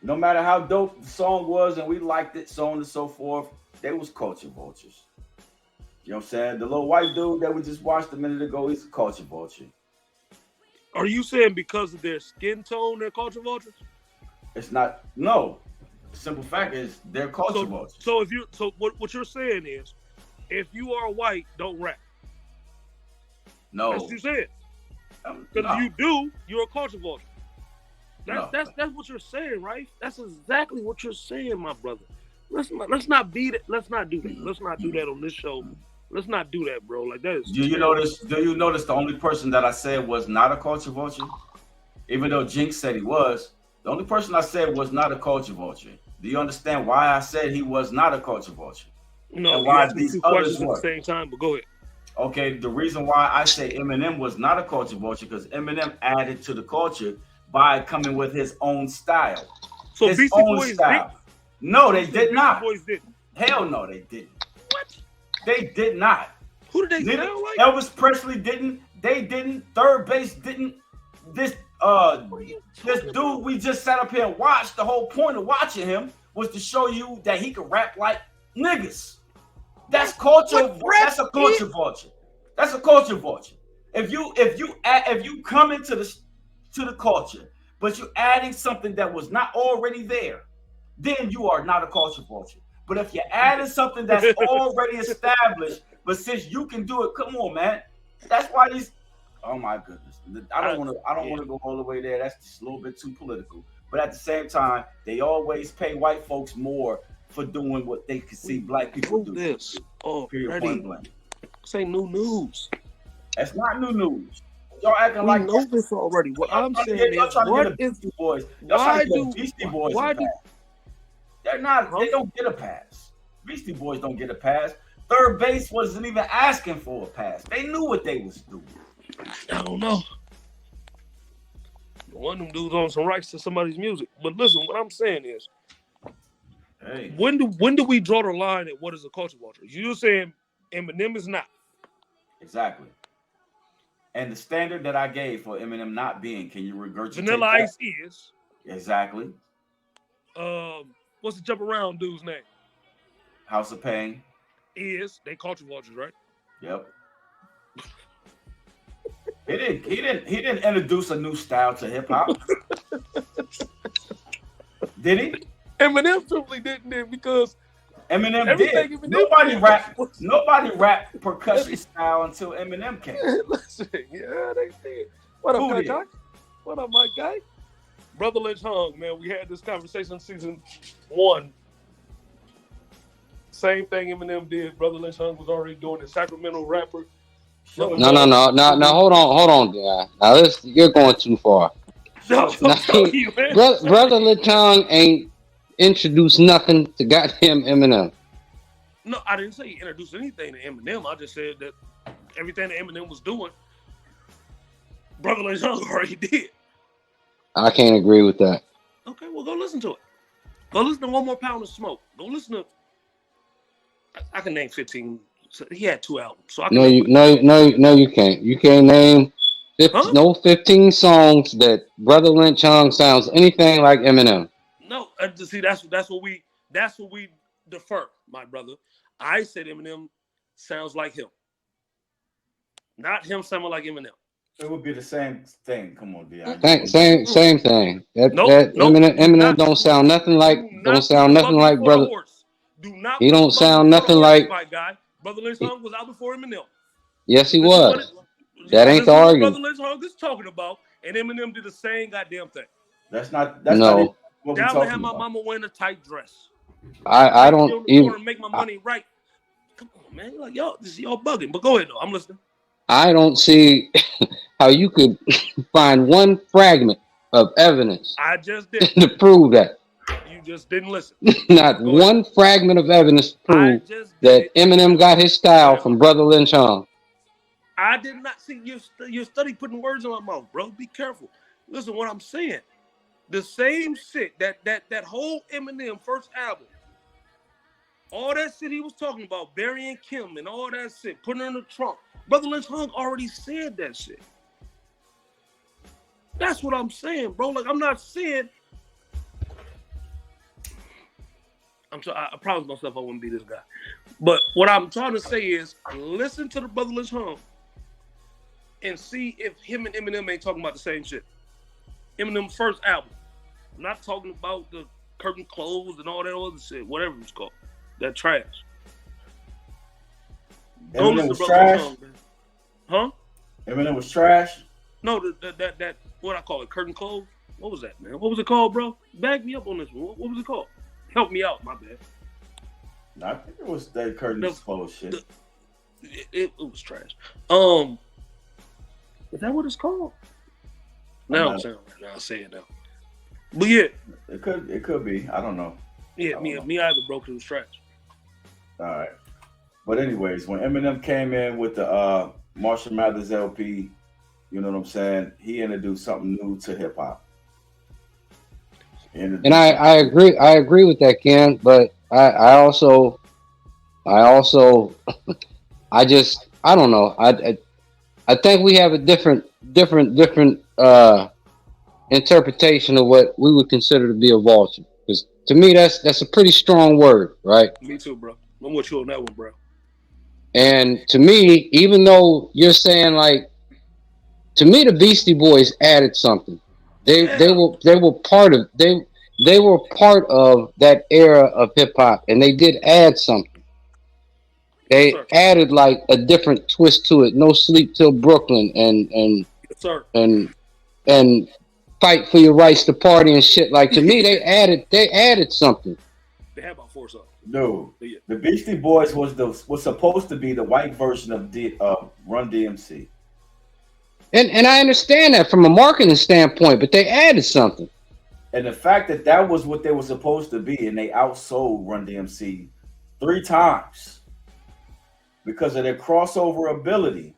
No matter how dope the song was and we liked it, so on and so forth, they was culture vultures. You know what I'm saying? The little white dude that we just watched a minute ago, he's a culture vulture. Are you saying because of their skin tone, they're culture vultures? It's not. No. The simple fact is they're culture vultures. So what you're saying is, if you are white, don't rap. No. That's what you said. Because if you do, you're a culture vulture. That's what you're saying, right? That's exactly what you're saying, my brother. Let's not do that. Let's not do that on this show. Let's not do that, bro. Like, that is. Do you notice the only person that I said was not a culture vulture? Even though Jinx said he was, the only person I said was not a culture vulture. Do you understand why I said he was not a culture vulture? No, and why these others were at the same time, but go ahead. Okay, the reason why I say Eminem was not a culture vulture because Eminem added to the culture by coming with his own style. So his Beastie Boys style. No, they did not. Boys didn't. Hell no, they didn't. What? They did not. Who did they sound like? Elvis Presley didn't. They didn't. Third Base didn't. This dude we just sat up here and watched. The whole point of watching him was to show you that he could rap like niggas. That's culture. That's a culture vulture. That's a culture vulture. If you come into the culture, but you're adding something that was not already there, then you are not a culture vulture. But if you're adding something that's already established, but since you can do it, come on, man. That's why these. Oh my goodness, I don't want to go all the way there. That's just a little bit too political. But at the same time, they always pay white folks more for doing what they can see black people do. This. Oh, period. Point blank. This ain't new news. That's not new news. Y'all acting we like know this already. What I'm saying is, what is Beastie Boys? Why do Beastie Boys? They're not. They don't get a pass. Beastie Boys don't get a pass. Third Base wasn't even asking for a pass. They knew what they was doing. I don't know. One of them dudes on some rights to somebody's music. But listen, what I'm saying is, when do we draw the line at what is a culture vulture? You're saying Eminem is not. Exactly. And the standard that I gave for Eminem not being, can you regurgitate Vanilla that? Ice is. Exactly. What's the jump around dude's name? House of Pain. Is. They culture vultures, right? Yep. He didn't introduce a new style to hip hop. Did he? Eminem simply didn't because Eminem did. Eminem nobody rapped percussion style until Eminem came. Listen, yeah, they did. What up, guy? What up, my guy? Brother Lynch Hung, man. We had this conversation season 1. Same thing Eminem did. Brother Lynch Hung was already doing it. Sacramento rapper. No. Hold on, guy. Now you're going too far. No, you, Brother Lynch Hung ain't introduced nothing to goddamn Eminem. No, I didn't say he introduced anything to Eminem. I just said that everything that Eminem was doing, Brother Lynch Hung already did. I can't agree with that. Okay, well, go listen to it. Go listen to One More Pound of Smoke. Go listen to. I can name 15. So he had 2 albums. So I can no, you can't. You can't name 15 songs that Brother Lynch Hung sounds anything like Eminem. No, see, that's what we defer, my brother. I said Eminem sounds like him, not him sounding like Eminem. It would be the same thing. Come on, Dion. Same thing. Eminem don't sound nothing like brother. He don't sound nothing like. My guy, Brother Lynch Hung was out before Eminem. Yes, he was. That ain't the argument. Brother Lynch Hung is talking about, and Eminem did the same goddamn thing. That's not Down to have my mama wearing a tight dress. I don't even make my money right. Come on, man. You're like, y'all bugging. But go ahead though. I'm listening. I don't see how you could find one fragment of evidence. I just did to prove that. You just didn't listen. Not one fragment of evidence to prove that Eminem got his style from Brother Lynch Hung. I did not see your study putting words in my mouth, bro. Be careful. Listen, what I'm saying. The same shit that whole Eminem first album, all that shit he was talking about, burying Kim and all that shit, putting her in the trunk. Brother Lynch Hung already said that shit. That's what I'm saying, bro. Like, I'm not saying. I promised myself I wouldn't be this guy. But what I'm trying to say is, listen to the Brother Lynch Hung and see if him and Eminem ain't talking about the same shit. Eminem's first album. I'm not talking about the curtain closed and all that other shit, whatever it's called. That trash. Eminem was trash? Huh? Eminem was trash? No, that what I call it, curtain closed. What was that, man? What was it called, bro? Back me up on this one. What was it called? Help me out, my bad. No, I think it was that curtain closed shit. It was trash. Is that what it's called? Now I'm saying right now. I say it now. But yeah, it could be. I don't know. Yeah, me either, bro. Cause it was trash. All right, but anyways, when Eminem came in with the Marshall Mathers LP, you know what I'm saying? He introduced something new to hip hop. And I agree with that, Ken. But I also I don't know. I think we have a different interpretation of what we would consider to be a vulture. Because to me, that's a pretty strong word, right? Me too, bro. I'm with you on that one, bro. And to me, even though you're saying like, to me, the Beastie Boys added something. They were part of that era of hip hop, and they did add something. They added like a different twist to it. No Sleep Till Brooklyn and Fight for Your Rights to Party and shit. Like, to me, they added something. They had about 4 songs. No, the Beastie Boys was supposed to be the white version of Run DMC. And I understand that from a marketing standpoint, but they added something. And the fact that was what they were supposed to be, and they outsold Run DMC 3 times because of their crossover ability.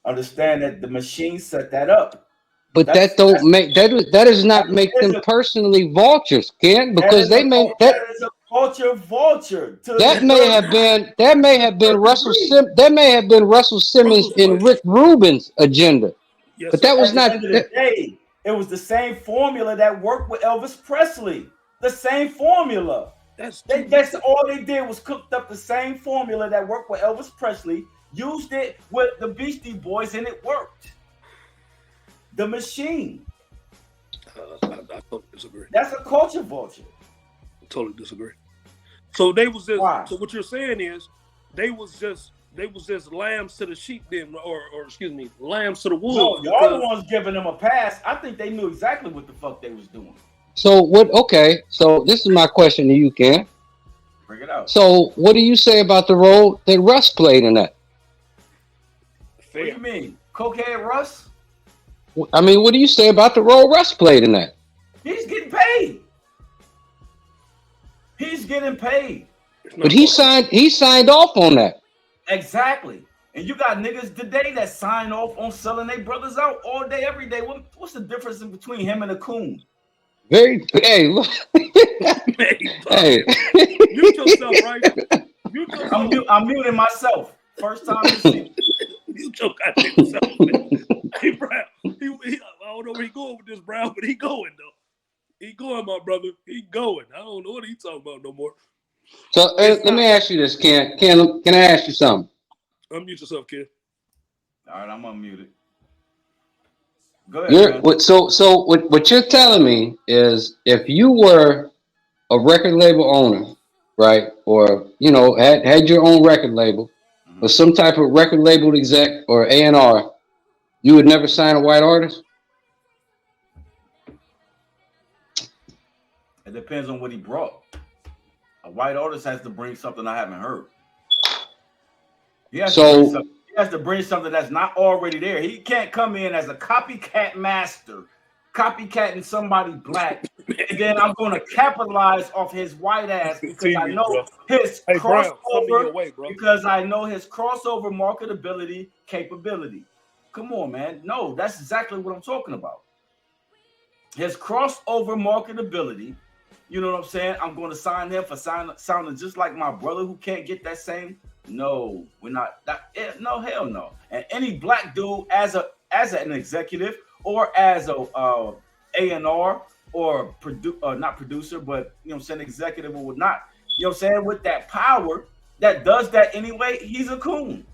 Understand that the machine set that up. But that don't make that does not make them personally vultures, Ken, because they may that is a vulture. That may have been Russell Simmons and Rick Rubin's agenda. Yes, but that was not. At the end of the day, it was the same formula that worked with Elvis Presley. The same formula. That's all they did was cooked up the same formula that worked with Elvis Presley, used it with the Beastie Boys, and it worked. The machine. I totally disagree. That's a culture vulture. I totally disagree. So they was just. Why? So what you're saying is, they was just lambs to the sheep, then, or excuse me, lambs to the wolves. No, y'all the ones giving them a pass. I think they knew exactly what the fuck they was doing. So what? Okay, so this is my question to you, Ken. Bring it out. So what do you say about the role that Russ played in that? Fair. What do you mean, cokehead Russ? I mean, what do you say about the role Russ played in that? He's getting paid. He's getting paid. But he signed off on that. Exactly. And you got niggas today that sign off on selling their brothers out all day, every day. What's the difference between him and a coon? Hey, look. Hey. Mute yourself, right? I'm muting myself. First time this year. Mute your goddamn self, man. Hey, Brown. I don't know where he going with this, Brown, but he going, though. He going, my brother. He going. I don't know what he talking about no more. So let me ask you this, Ken. Can I ask you something? Unmute yourself, kid. All right, I'm unmuted. Go ahead. What you're telling me is, if you were a record label owner, right, or had your own record label, or some type of record label exec or A&R, you would never sign a white artist? It depends on what he brought. A white artist has to bring something I haven't heard. He has to bring something that's not already there. He can't come in as a copycat master, copycatting somebody black, and then I'm going to capitalize off his white ass because I know his crossover. Because I know his crossover marketability capability. Come on, man. No, that's exactly what I'm talking about. His crossover marketability. You know what I'm saying? I'm going to sign him for sounding just like my brother who can't get that same. No, we're not. No, hell no. And any black dude as an executive or as a A&R or not producer, but saying executive or whatnot. Saying with that power that does that anyway. He's a coon.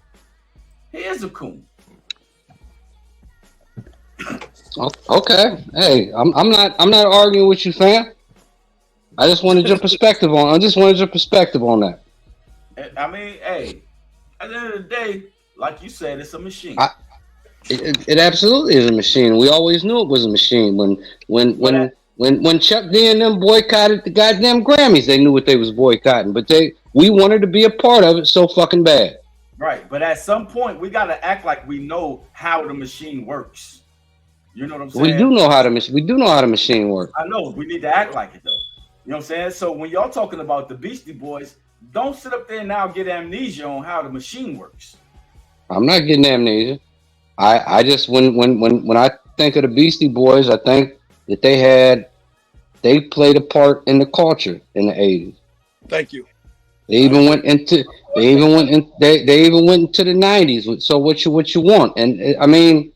He is a coon. Okay. Hey, I'm not arguing with you, fam. I just wanted your perspective on. that. I mean, hey, at the end of the day, like you said, it's a machine. It absolutely is a machine. We always knew it was a machine. When Chuck D and them boycotted the goddamn Grammys, they knew what they was boycotting. But we wanted to be a part of it so fucking bad. Right, but at some point, we got to act like we know how the machine works. You know what I'm saying? We do know how the machine works. I know. We need to act like it, though. You know what I'm saying? So when y'all talking about the Beastie Boys, don't sit up there now and get amnesia on how the machine works. I'm not getting amnesia. I just when I think of the Beastie Boys, I think that they played a part in the culture in the 80s. Thank you. They even went into the 90s. So what you want? And they had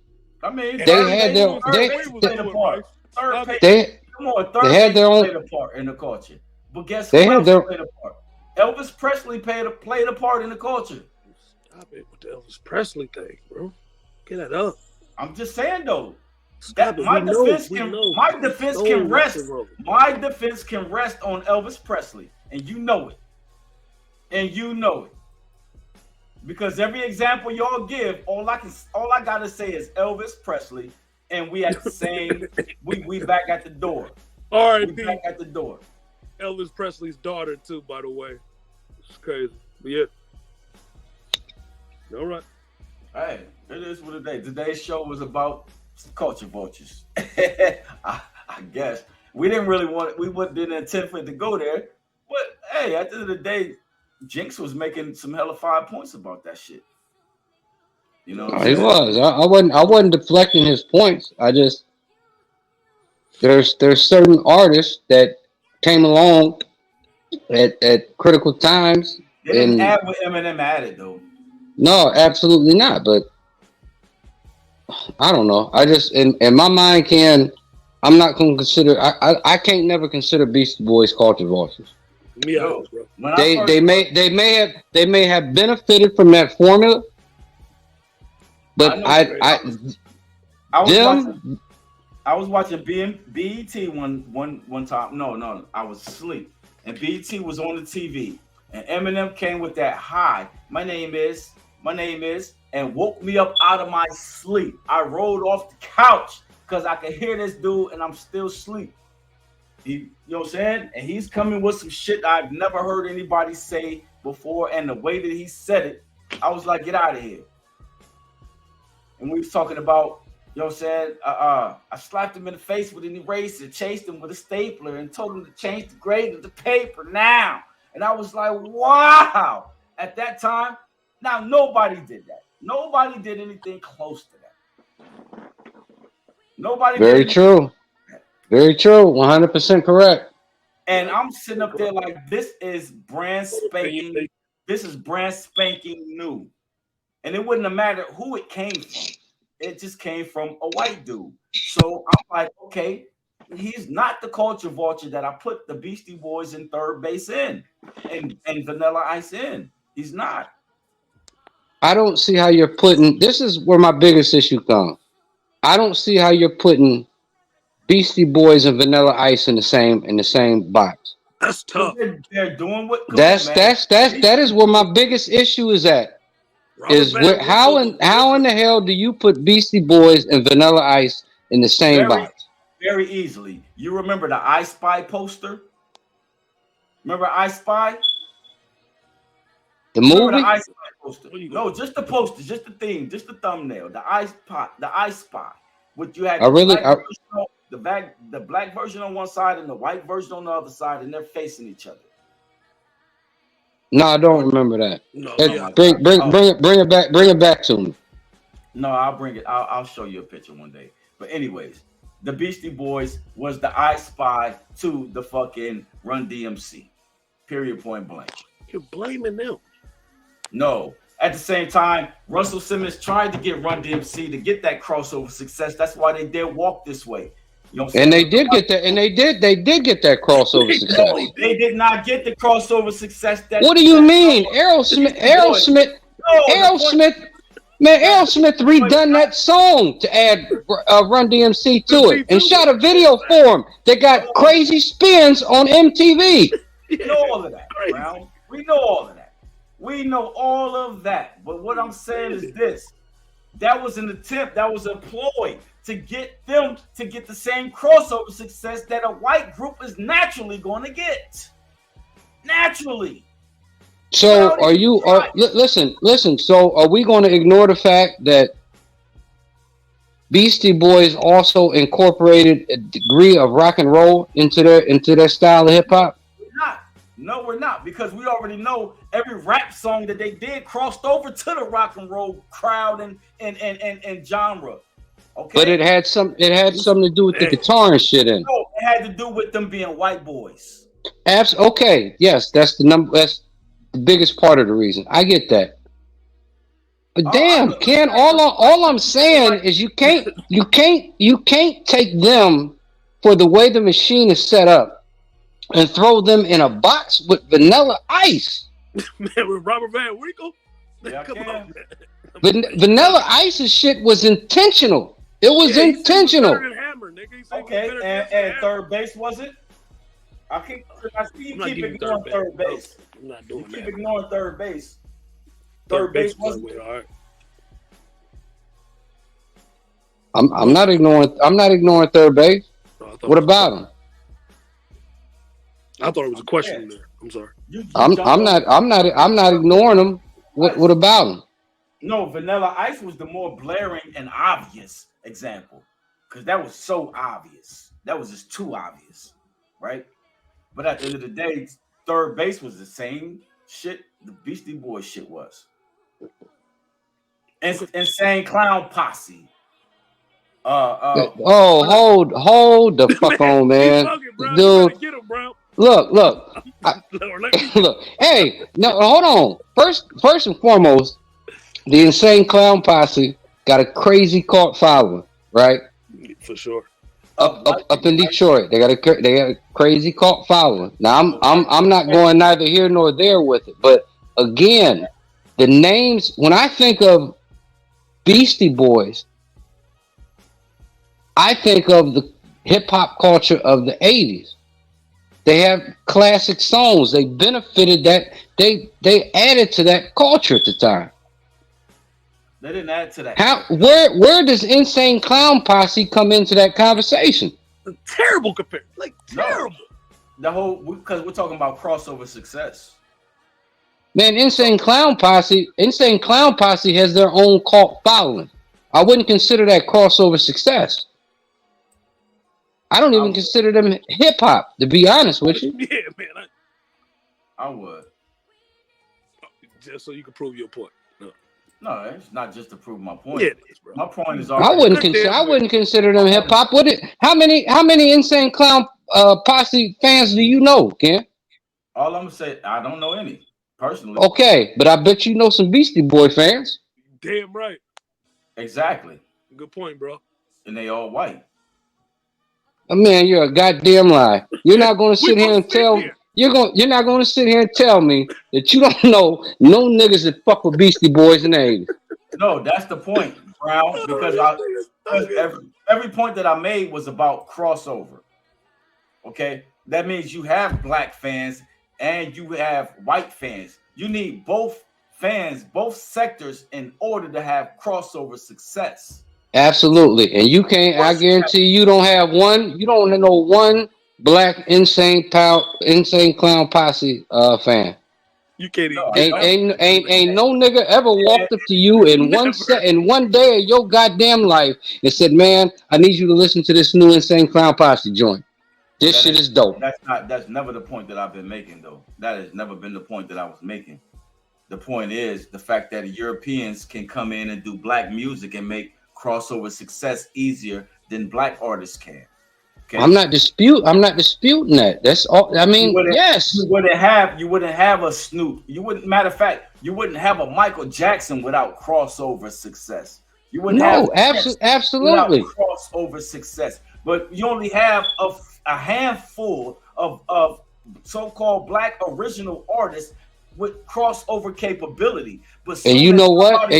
their part in the culture. But guess who else played a part? Elvis Presley played a part in the culture. Stop it with the Elvis Presley thing, bro. Get that up. I'm just saying though. My defense can rest on Elvis Presley, and you know it. Because every example y'all give, all I gotta say is Elvis Presley, and we at the same. we back at the door. All right, we back at the door. Elvis Presley's daughter too, by the way. It's crazy, but yeah. All right. Hey, it is what it is. Today's show was about culture vultures. I guess we didn't intend for it to go there, but hey, at the end of the day, Jinx was making some hella 5 points about that shit. You know, he was. I wasn't deflecting his points. I just there's certain artists that came along at critical times. They didn't add what Eminem added though. No, absolutely not. But I don't know. I just in my mind I'm not going to consider. I can't never consider Beastie Boys culture vultures. Yeah, bro. They may have benefited from that formula, but I was watching BET one time. No, I was asleep, and BET was on the TV, and Eminem came with that "Hi, my name is," and woke me up out of my sleep. I rolled off the couch because I could hear this dude, and I'm still asleep. You know what I'm saying? And he's coming with some shit I've never heard anybody say before, and the way that he said it, I was like, get out of here. And we was talking about, you know what I'm saying? I slapped him in the face with an eraser, chased him with a stapler, and told him to change the grade of the paper now. And I was like, wow. At that time, now nobody did that. Nobody did anything close to that. Nobody. Very true. Very true. 100% correct. And I'm sitting up there like, this is brand spanking. This is brand spanking new. And it wouldn't have mattered who it came from. It just came from a white dude. So I'm like, okay, he's not the culture vulture that I put the Beastie Boys in third base in and Vanilla Ice in. He's not. I don't see how you're putting. This is where my biggest issue comes. I don't see how you're putting Beastie Boys and Vanilla Ice in the same box. That's tough. They're doing what. That is where my biggest issue is at. How in the hell do you put Beastie Boys and Vanilla Ice in the same box? Very easily. You remember the I Spy poster? Remember I Spy? The movie? The I Spy poster. No, just the poster, just the theme, just the thumbnail. The I Spy. What you had the black version on one side and the white version on the other side, and they're facing each other. No, I don't remember that. No, bring it back to me. No, I'll bring it. I'll show you a picture one day. But anyways, the Beastie Boys was the I Spy to the fucking Run DMC. Period. Point blank. You're blaming them. No. At the same time, Russell Simmons tried to get Run DMC to get that crossover success. That's why they did Walk This Way. You know what I'm saying? And they did get that. And they did get that crossover success. They did not get the crossover success. What do you mean, Aerosmith? Man, Aerosmith redone that song to add Run DMC to it and shot a video for him that got crazy spins on MTV. We know all of that, Brown. We know all of that. We know all of that. But what I'm saying is this. That was an attempt, that was a ploy to get them to get the same crossover success that a white group is naturally going to get. Naturally. So listen, so are we going to ignore the fact that Beastie Boys also incorporated a degree of rock and roll into their style of hip hop? No, we're not, because we already know every rap song that they did crossed over to the rock and roll crowd and genre. Okay. But it had something to do with the guitar and shit in. No, it had to do with them being white boys. Okay, yes, that's the biggest part of the reason. I get that. But damn, Ken, all I'm saying is you can't take them for the way the machine is set up and throw them in a box with Vanilla Ice. Man, with Robert Van Winkle? Yeah, come on, man. Vanilla Ice's shit was intentional. It was intentional. Okay, and third base, was it? I see you keep ignoring third base. I'm not doing that. You keep ignoring third base. Third base wasn't it? All right. I'm not ignoring third base. What about him? I thought it was a question there. I'm sorry. I'm not ignoring him. What about him? No, Vanilla Ice was the more blaring and obvious example, because that was so obvious. That was just too obvious, right? But at the end of the day, third base was the same shit the Beastie Boys shit was. Insane Clown Posse. Hold the fuck on, man. Dude, get him, bro. Look. Look. Hey, no, hold on. First and foremost, the Insane Clown Posse got a crazy cult following, right? For sure. Up in Detroit, they got a crazy cult following. Now I'm not going neither here nor there with it, but again, the names when I think of Beastie Boys, I think of the hip hop culture of the 80s. They have classic songs. They benefited that. They added to that culture at the time. They didn't add to that. Where does Insane Clown Posse come into that conversation? A terrible compare. Like terrible. No, because we're talking about crossover success. Man, Insane Clown Posse has their own cult following. I wouldn't consider that crossover success. I don't even consider them hip hop, to be honest with you. Yeah, man. I would. Just so you can prove your point. No, it's not just to prove my point. Yeah, it is, bro. My point is I wouldn't consider them hip hop. How many Insane Clown Posse fans do you know, Ken? All I'm gonna say, I don't know any personally. Okay, but I bet you know some Beastie Boy fans. Damn right. Exactly. Good point, bro. And they all white. Man, you're a goddamn lie. You're not going to sit here and tell. You're not going to sit here and tell me that you don't know no niggas that fuck with Beastie Boys in the 80s. No, that's the point, Brown. Because every point that I made was about crossover. Okay, that means you have black fans and you have white fans. You need both fans, both sectors, in order to have crossover success. Absolutely, and you can't. I guarantee you don't have one. You don't know one black Insane Clown Posse fan. You can't even. Ain't no nigga ever walked up to you in one day of your goddamn life and said, "Man, I need you to listen to this new Insane Clown Posse joint. This shit is dope." That's never the point that I've been making, though. That has never been the point that I was making. The point is the fact that Europeans can come in and do black music and make crossover success easier than black artists can. Okay? I'm not disputing that. That's all. I mean, yes. You wouldn't have a Snoop. Matter of fact, you wouldn't have a Michael Jackson without crossover success. You wouldn't have absolutely without crossover success. But you only have a handful of so-called black original artists with crossover capability. But you know what?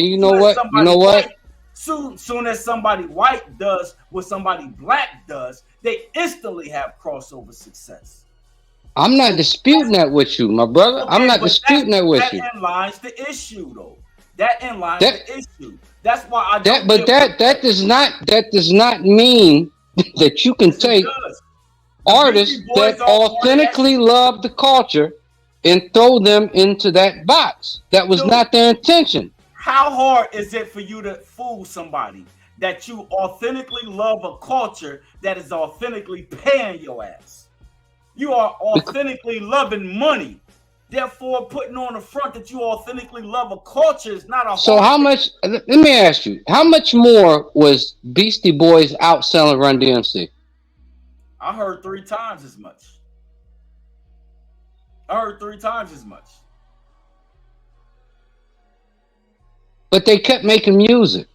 Soon as somebody white does what somebody black does, they instantly have crossover success. I'm not disputing that with you, my brother. Okay, I'm not disputing that with you. That inlines the issue, though. That inlines the issue. That's why I don't. That does not mean that you can take artists that authentically love the culture and throw them into that box. That was not their intention. How hard is it for you to fool somebody that you authentically love a culture that is authentically paying your ass? You are authentically loving money. Therefore, putting on the front that you authentically love a culture is not a hard So how much, let me ask you, how much more was Beastie Boys outselling Run DMC? I heard 3 times as much. But they kept making music.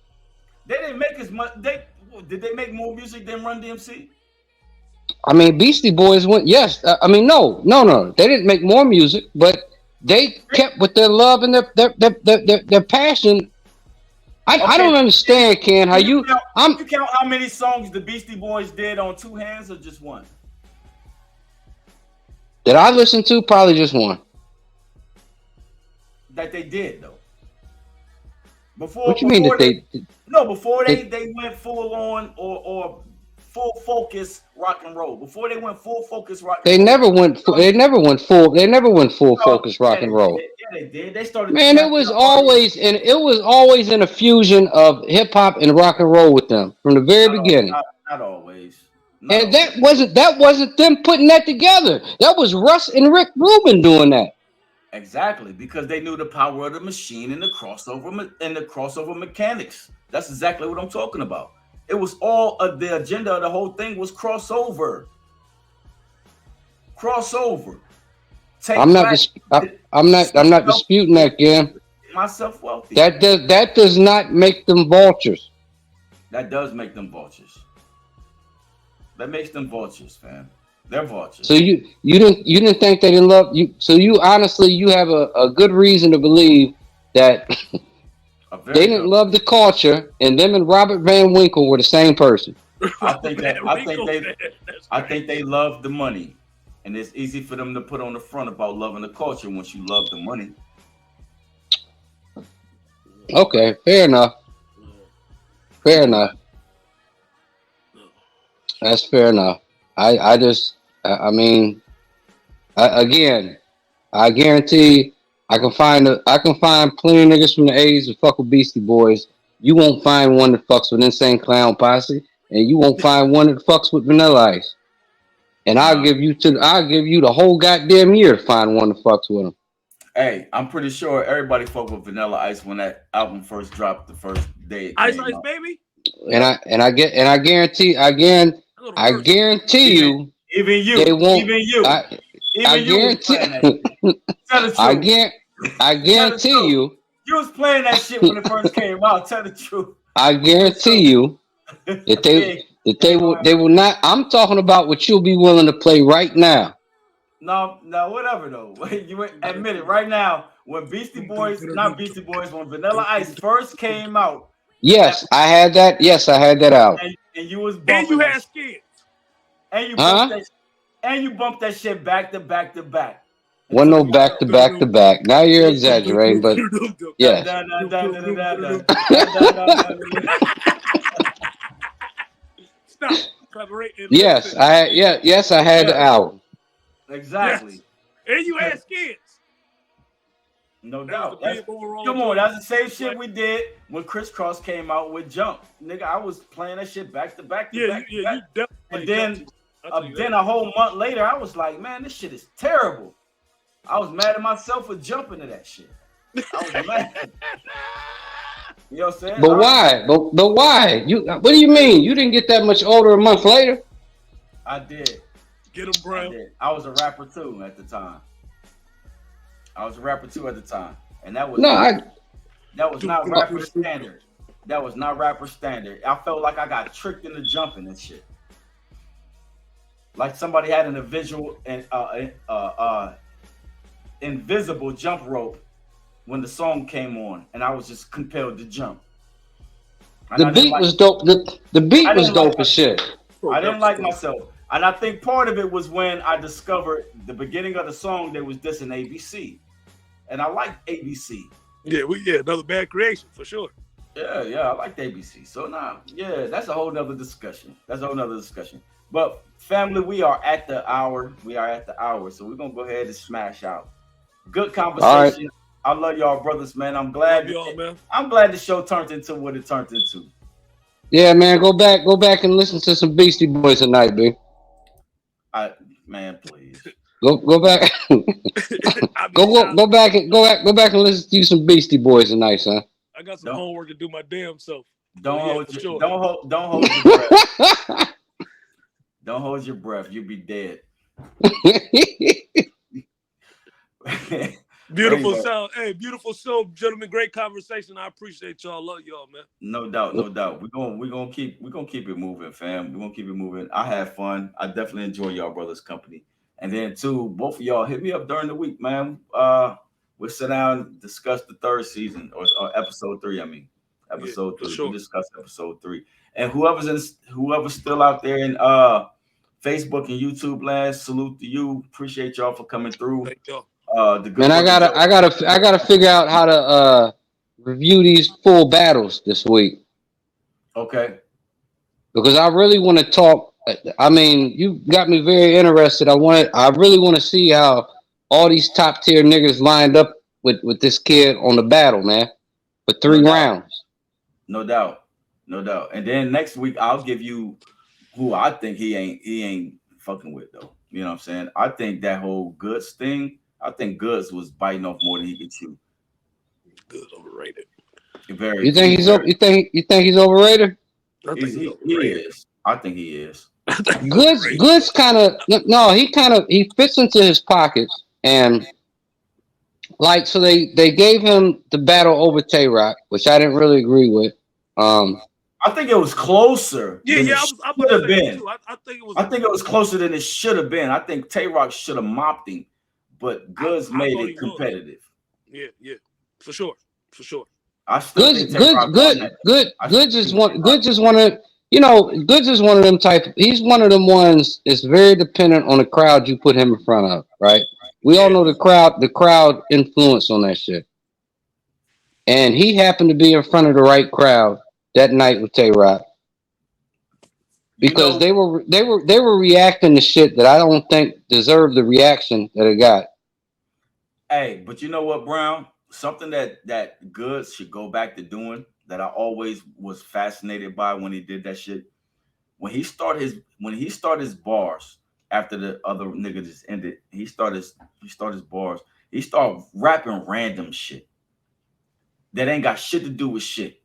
They didn't make as much. Did they make more music than Run DMC? I mean, Beastie Boys went. Yes, no. They didn't make more music, but they kept with their love and their passion. I don't understand, Ken. How you count how many songs the Beastie Boys did on 2 hands or just one? That I listened to, probably just one. That they did though. What you mean that they? No, before they went full on or full focus rock and roll. Before they went full focus rock. They never went full focus rock and roll. Yeah, they did. They started. Man, it was always in a fusion of hip hop and rock and roll with them from the very beginning. Not always. And that wasn't them putting that together. That was Russ and Rick Rubin doing that. Exactly, because they knew the power of the machine and the crossover mechanics. That's exactly what I'm talking about. It was all of the agenda of the whole thing was crossover. I'm not disputing that, Gam. Myself wealthy. That does not make them vultures. That does make them vultures. That makes them vultures, fam. They're vultures. So you didn't think they didn't love you. So you honestly you have a good reason to believe that they didn't love the culture, and them and Robert Van Winkle were the same person. I think they love the money, and it's easy for them to put on the front about loving the culture once you love the money. Okay, fair enough. That's fair enough. I guarantee I can find plenty of niggas from the 80s that fuck with Beastie Boys. You won't find one that fucks with Insane Clown Posse, and you won't find one that fucks with Vanilla Ice. And I'll give you the whole goddamn year to find one that fucks with them. Hey, I'm pretty sure everybody fucked with Vanilla Ice when that album first dropped the first day. Ice Ice Baby. And I guarantee you, even you, they won't. Even you. I guarantee. I guarantee you. You was playing that shit when it first came out. Tell the truth. I guarantee you that they will not. I'm talking about what you'll be willing to play right now. No, whatever though. You admit it right now. When when Vanilla Ice first came out. Yes, I had that. Yes, I had that out. And you was and you had skins. And you bumped that shit back to back. Wasn't no back to back. Now you're exaggerating, but yes. Stop collaborating. Yes, I had the album. Exactly. Yes. And you had skins. No doubt. Come on, that's the same shit we did when Criss Cross came out with Jump. Nigga, I was playing that shit back to back. And then a whole month later, I was like, man, this shit is terrible. I was mad at myself for jumping to that shit. I was mad. You know what I'm saying? But why? But why? What do you mean? You didn't get that much older a month later? I did. Get him, bro. I was a rapper too at the time. And that was not rapper standard. That was not rapper standard. I felt like I got tricked into jumping and shit. Like somebody had an invisible jump rope when the song came on, and I was just compelled to jump. And the beat was dope. The beat was dope as shit. I didn't like myself. And I think part of it was when I discovered the beginning of the song they was dissing ABC. And I liked ABC. Yeah, another bad creation for sure. Yeah, I liked ABC. So that's a whole nother discussion. But family, we are at the hour. So we're gonna go ahead and smash out. Good conversation. Right. I love y'all brothers, man. I'm glad the show turned into what it turned into. Yeah, man. Go back and listen to some Beastie Boys tonight, babe. Man, please. Go back. go back and listen to some Beastie Boys tonight, son. I got some homework to do my damn self. Don't hold your breath. Don't hold your breath. You'll be dead. Beautiful sound. Hey, beautiful show, gentlemen. Great conversation. I appreciate y'all. Love y'all, man. No doubt. We're gonna keep it moving, fam. We're gonna keep it moving. I had fun. I definitely enjoy y'all brothers' company. And then too, both of y'all hit me up during the week, man. We'll sit down and discuss the third season or episode 3. I mean, episode 3. Sure. We'll discuss episode 3. And whoever's still out there in Facebook and YouTube land, salute to you. Appreciate y'all for coming through. Thank y'all. Man, I gotta figure out how to review these full battles this week. Okay. Because I really want to talk. I mean, you got me very interested. I really want to see how all these top tier niggas lined up with this kid on the battle, man, for 3 rounds. No doubt. And then next week I'll give you who I think he ain't fucking with though. You know what I'm saying? I think that whole Goods thing. I think Goods was biting off more than he could chew. Goods overrated. You think he's overrated? I think he is. I think he is. Goods kind of he fits into his pockets, and like so they gave him the battle over Tay-Rock, which I didn't really agree with. I think it was closer. Yeah, than yeah. it I'm should have been. too. I think it was. I think it was closer than it should have been. I think Tay-Rock should have mopped him, but Goods made it competitive. Yeah, for sure. I still think Goods is one of Goods is one of them type. He's one of them ones. It's very dependent on the crowd you put him in front of, right? We all know the crowd influence on that shit. And he happened to be in front of the right crowd that night with Tay-Rock. Because they were reacting to shit that I don't think deserved the reaction that it got. Hey, but you know what, Brown? Something that Goods should go back to doing that I always was fascinated by when he did that shit. When he started his bars after the other nigga just ended, he started his bars. He started rapping random shit that ain't got shit to do with shit.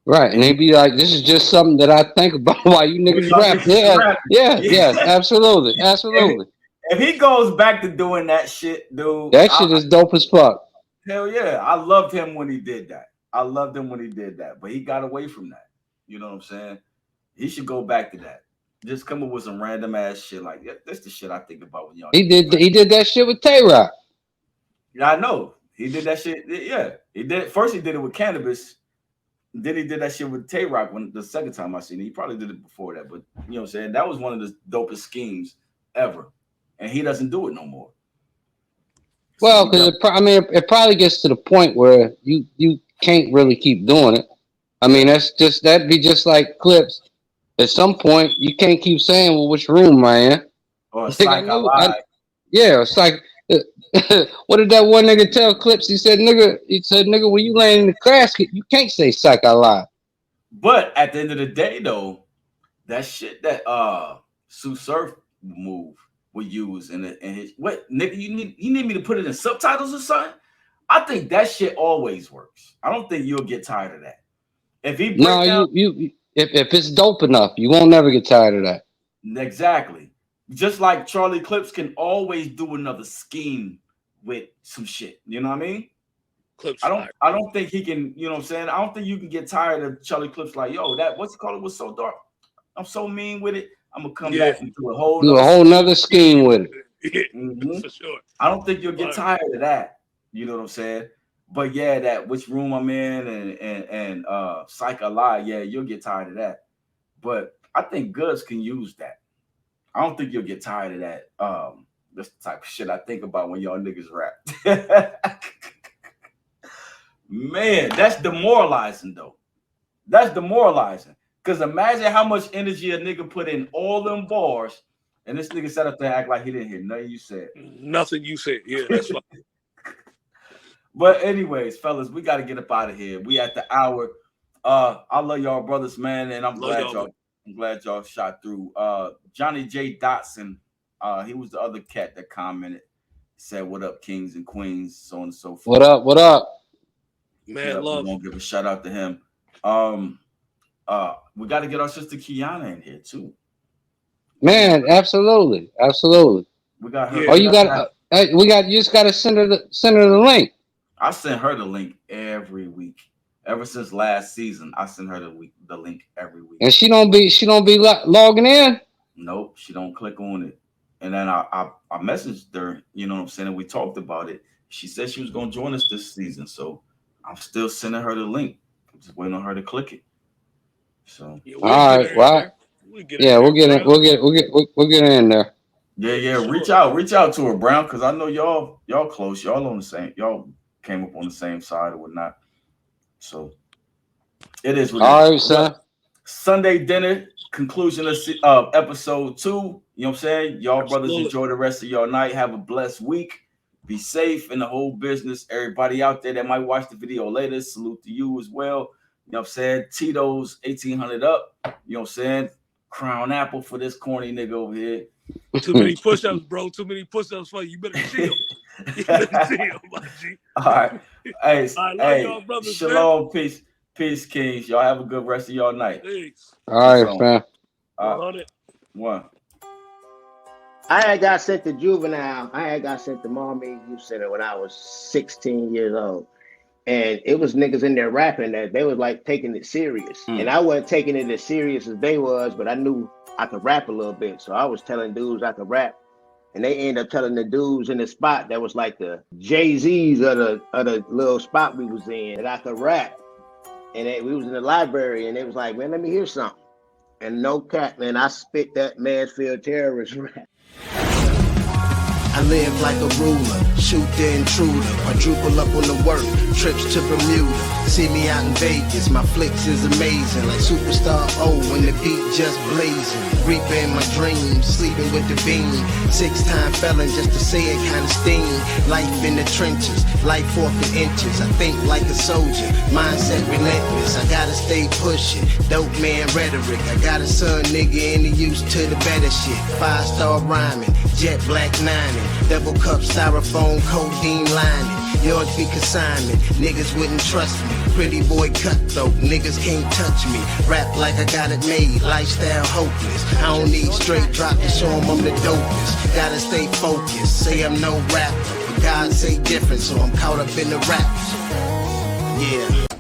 Right, and he'd be like, "This is just something that I think about while you niggas rap." Yeah, absolutely. If he goes back to doing that shit, dude, that shit is dope as fuck. Hell yeah, I loved him when he did that. But he got away from that. You know what I'm saying? He should go back to that. Just come up with some random ass shit like that. That's the shit I think about when y'all. He did that shit with Tay-Rock. Yeah, I know. He did that shit. Yeah, he did. First, he did it with Cannabis. Then he did that shit with Tay-Rock when the second time I seen it. He probably did it before that, but you know what I'm saying? That was one of the dopest schemes ever. And he doesn't do it no more. Well, because it probably gets to the point where you can't really keep doing it. I mean, that'd be just like Clips. At some point, you can't keep saying, "Well, which room am I in?" Or it's like it's like what did that one nigga tell Clips? He said, "Nigga, when you laying in the casket, you can't say psych I lied." But at the end of the day, though, that shit that Sue Surf move would use in his what nigga, you need me to put it in subtitles or something? I think that shit always works. I don't think you'll get tired of that. If he if it's dope enough, you won't never get tired of that. Exactly. Just like Charlie Clips can always do another scheme with some shit. You know what I mean? Clips. I don't think he can, you know what I'm saying? I don't think you can get tired of Charlie Clips like, yo, that what's it called? It was so dark. I'm so mean with it. I'm gonna come back and do a whole nother scheme with it. For sure. I don't think you'll get tired of that. You know what I'm saying? But yeah, that which room I'm in and Psych Lie, yeah, you'll get tired of that. But I think Goods can use that. I don't think you'll get tired of that. That's the type of shit I think about when y'all niggas rap. Man, that's demoralizing though. That's demoralizing. Because imagine how much energy a nigga put in all them bars, and this nigga sat up there and act like he didn't hear nothing you said. Nothing you said. Yeah, that's fine. But anyways, fellas, we got to get up out of here. We at the hour. I love y'all brothers, man, and I'm glad y'all shot through. Johnny J. Dotson, he was the other cat that commented, said, "What up, kings and queens?" So on and so forth. What up? Man, love. We're gonna give a shout out to him. We got to get our sister Kiana in here too. Man, absolutely. We got her. Oh, you just got to send her the link. I send her the link every week. Ever since last season, I send her the link every week. And she don't be logging in. Nope, she don't click on it. And then I messaged her. You know what I'm saying? And we talked about it. She said she was gonna join us this season, so I'm still sending her the link. I'm just waiting on her to click it. So all right, well, we'll get in there. Yeah. Reach out to her, Brown, because I know y'all close. Y'all on the same. Y'all came up on the same side or whatnot. So it is what all right, son. Sunday dinner conclusion of episode 2. You know what I'm saying? Y'all brothers enjoy the rest of your night. Have a blessed week. Be safe in the whole business. Everybody out there that might watch the video later, salute to you as well. You know what I'm saying? Tito's 1800 up. You know what I'm saying? Crown Apple for this corny nigga over here. Too many push-ups, bro. Too many push-ups for you. You better chill. My G. All right. Hey, y'all brothers, shalom, man. peace. Peace, Kings. Y'all have a good rest of y'all night. Peace. All right, fam. 100. I had got sent to juvenile. I had got sent to Maumee Youth Center when I was 16 years old. And it was niggas in there rapping that they was like taking it serious. And I wasn't taking it as serious as they was, but I knew I could rap a little bit. So I was telling dudes I could rap. And they ended up telling the dudes in the spot that was like the Jay-Z's of the little spot we was in that I could rap. And we was in the library and they was like, man, let me hear something. And no cap, man, I spit that Mansfield terrorist rap. I live like a ruler, shoot the intruder, quadruple up on the work, trips to Bermuda. See me out in Vegas, my flicks is amazing, like Superstar O when the beat just blazing. Reaper in my dreams, sleeping with the beam. 6-time felon just to say it kinda sting. Life in the trenches, life off the inches. I think like a soldier, mindset relentless. I gotta stay pushing, dope man rhetoric. I got a son nigga and he used to the better shit. 5-star rhyming, jet black 90. Double cup styrofoam, codeine lining. Yours be consignment, niggas wouldn't trust me. Pretty boy cutthroat, niggas can't touch me. Rap like I got it made, lifestyle hopeless. I don't need straight drop to show them I'm the dopest. Gotta stay focused, say I'm no rapper, but God say different, so I'm caught up in the raps. Yeah.